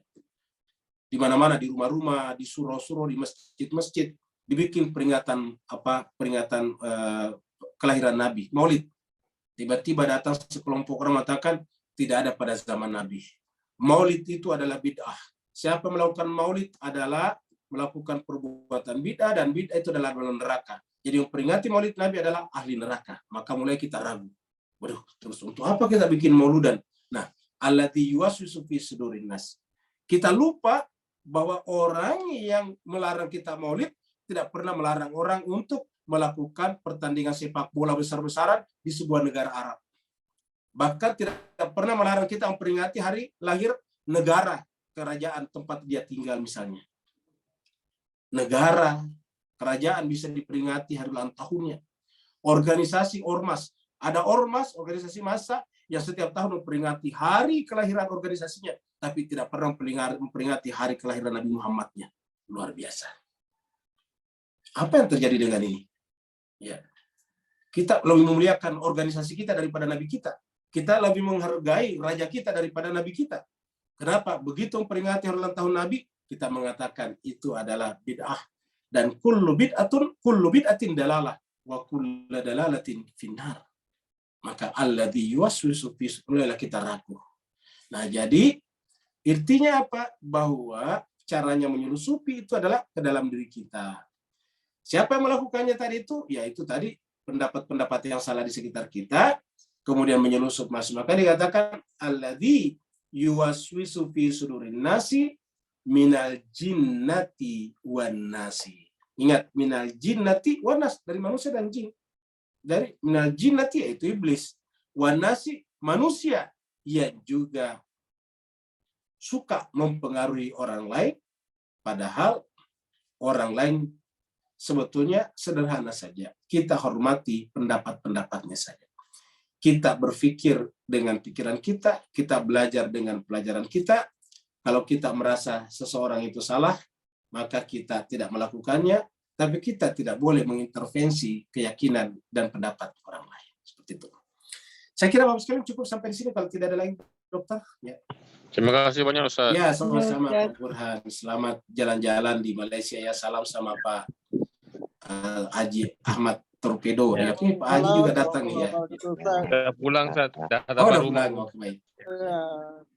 Di mana-mana, di rumah-rumah, di surau-surau, di masjid-masjid, dibikin peringatan kelahiran Nabi, Maulid. Tiba-tiba datang sekelompok orang mengatakan tidak ada pada zaman Nabi. Maulid itu adalah bid'ah. Siapa melakukan Maulid adalah melakukan perbuatan bid'ah, dan bid'ah itu adalah neraka. Jadi yang peringati Maulid Nabi adalah ahli neraka. Maka mulai kita ragu. Waduh, terus untuk apa kita bikin mauludan? Nah, alladzi yuwaswisu fi sudurin nas. Kita lupa bahwa orang yang melarang kita maulid tidak pernah melarang orang untuk melakukan pertandingan sepak bola besar-besaran di sebuah negara Arab. Bahkan tidak pernah melarang kita memperingati hari lahir negara, kerajaan tempat dia tinggal misalnya. Negara, kerajaan bisa diperingati hari ulang tahunnya. Organisasi ormas, ada ormas, organisasi massa yang setiap tahun memperingati hari kelahiran organisasinya, tapi tidak pernah memperingati hari kelahiran Nabi Muhammadnya. Luar biasa. Apa yang terjadi dengan ini? Ya, kita lebih memuliakan organisasi kita daripada Nabi kita. Kita lebih menghargai raja kita daripada Nabi kita. Kenapa? Begitu memperingati hari ulang tahun Nabi, kita mengatakan itu adalah bid'ah. Dan kullu bid'atin dalalah wa kullu dalalatin finnar. Maka alladzi yuwaswisu fi suduril kita ragu. Nah, jadi intinya apa? Bahwa caranya menyelusupi itu adalah ke dalam diri kita. Siapa yang melakukannya tadi itu? Ya itu tadi pendapat-pendapat yang salah di sekitar kita, kemudian menyelusup masuk. Maka dikatakan alladzi yuwaswisu fi sudurin nasi minal jinnati wan nasi. Ingat, minal jinnati wan nas, dari manusia dan jin. Dari minal jinnati yaitu iblis, wan nasi manusia yang juga suka mempengaruhi orang lain, padahal orang lain sebetulnya sederhana saja. Kita hormati pendapat-pendapatnya saja. Kita berpikir dengan pikiran kita, kita belajar dengan pelajaran kita. Kalau kita merasa seseorang itu salah, maka kita tidak melakukannya, tapi kita tidak boleh mengintervensi keyakinan dan pendapat orang lain. Seperti itu. Saya kira Bapak sekalian cukup sampai di sini, kalau tidak ada lagi, dokter. Ya. Terima kasih banyak Ustaz. Ya, sama-sama Pak Burhan. Selamat jalan-jalan di Malaysia ya. Salam sama Pak Haji Ahmad Torpedo. Ya. Ini Pak Haji juga datang nih ya. Sudah pulang Ustaz. Sudah Oh, dapat udah rumah. pulang. Oke, baik.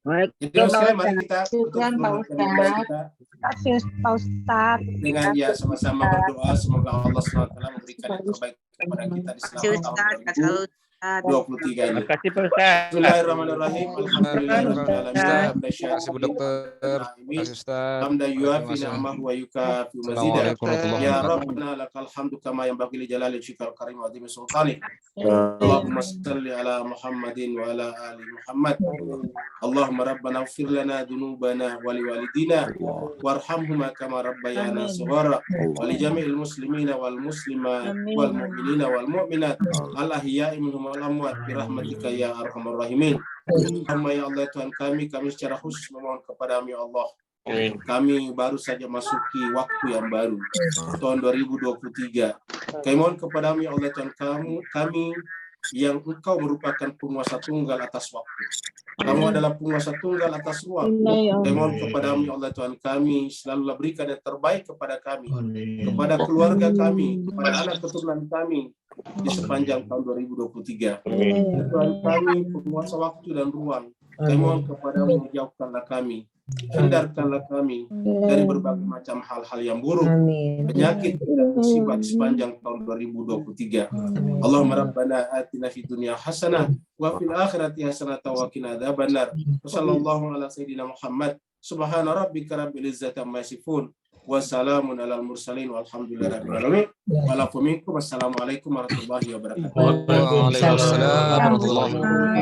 Baik, Jadi sekalian mari kita tutup Pak dulu Ustaz. pembicaraan kita kasih Pak Ustadz. dengan ya sama-sama berdoa semoga Allah SWT memberikan yang terbaik kepada kita di Kasih selama Ustadz, tahun kasih Ustadz. 2023 ini. Terima kasih Pak Ustaz. Bismillahirrahmanirrahim. Alhamdulillahirrahmanirrahim. Terima kasih Bu Dokter. Terima kasih Ustaz. Hamdan yuafi Terima kasih. ni'amahu wa yukafi mazidah. Assalamualaikum warahmatullahi Ya wabarakatuh. Rabbana lakal hamdu kama yanbaghi li jalali wajhikal karim wa azimi sultanik. Allahumma salli ala Muhammadin wa ala ali Muhammad. Allahumma rabbana ighfir lana dhunubana wa liwalidina warhamhuma kama rabbayana shighara wa li jami'il muslimina wal muslimat wal mu'minina wal mu'minat al ahya'i minhum wal amwat bi rahmatika ya arhamar rahimin. Allahumma ya Allah Tuhan kami secara khusus memohon kepadamu ya Allah, Amin. Kami baru saja masuki waktu yang baru, tahun 2023. Kami mohon kepadamu ya Allah Tuhan kami yang Engkau merupakan penguasa tunggal atas waktu. Kamu adalah penguasa tunggal atas ruang. Kami mohon kepadamu ya Allah Tuhan kami, selalulah berikan yang terbaik kepada kami, kepada keluarga kami, kepada anak keturunan kami di sepanjang tahun 2023. Tuhan kami, penguasa waktu dan ruang, kami mohon kepadamu, jauhkanlah kami, hindarkanlah kami dari berbagai macam hal-hal yang buruk, penyakit dan musibah di sepanjang tahun 2023. Allahumma rabbana atina fid dunya hasanah wa fil akhirati hasanah wa qina adzabannar. Wassallallahu ala sayyidina Muhammad. Subhana rabbika rabbil izzati amma yasifun. Wassalamun alal mursalin walhamdulillahi rabbil alamin. Walakum minkum. Assalamualaikum warahmatullahi wabarakatuh. Waalaikumsalam warahmatullahi wabarakatuh.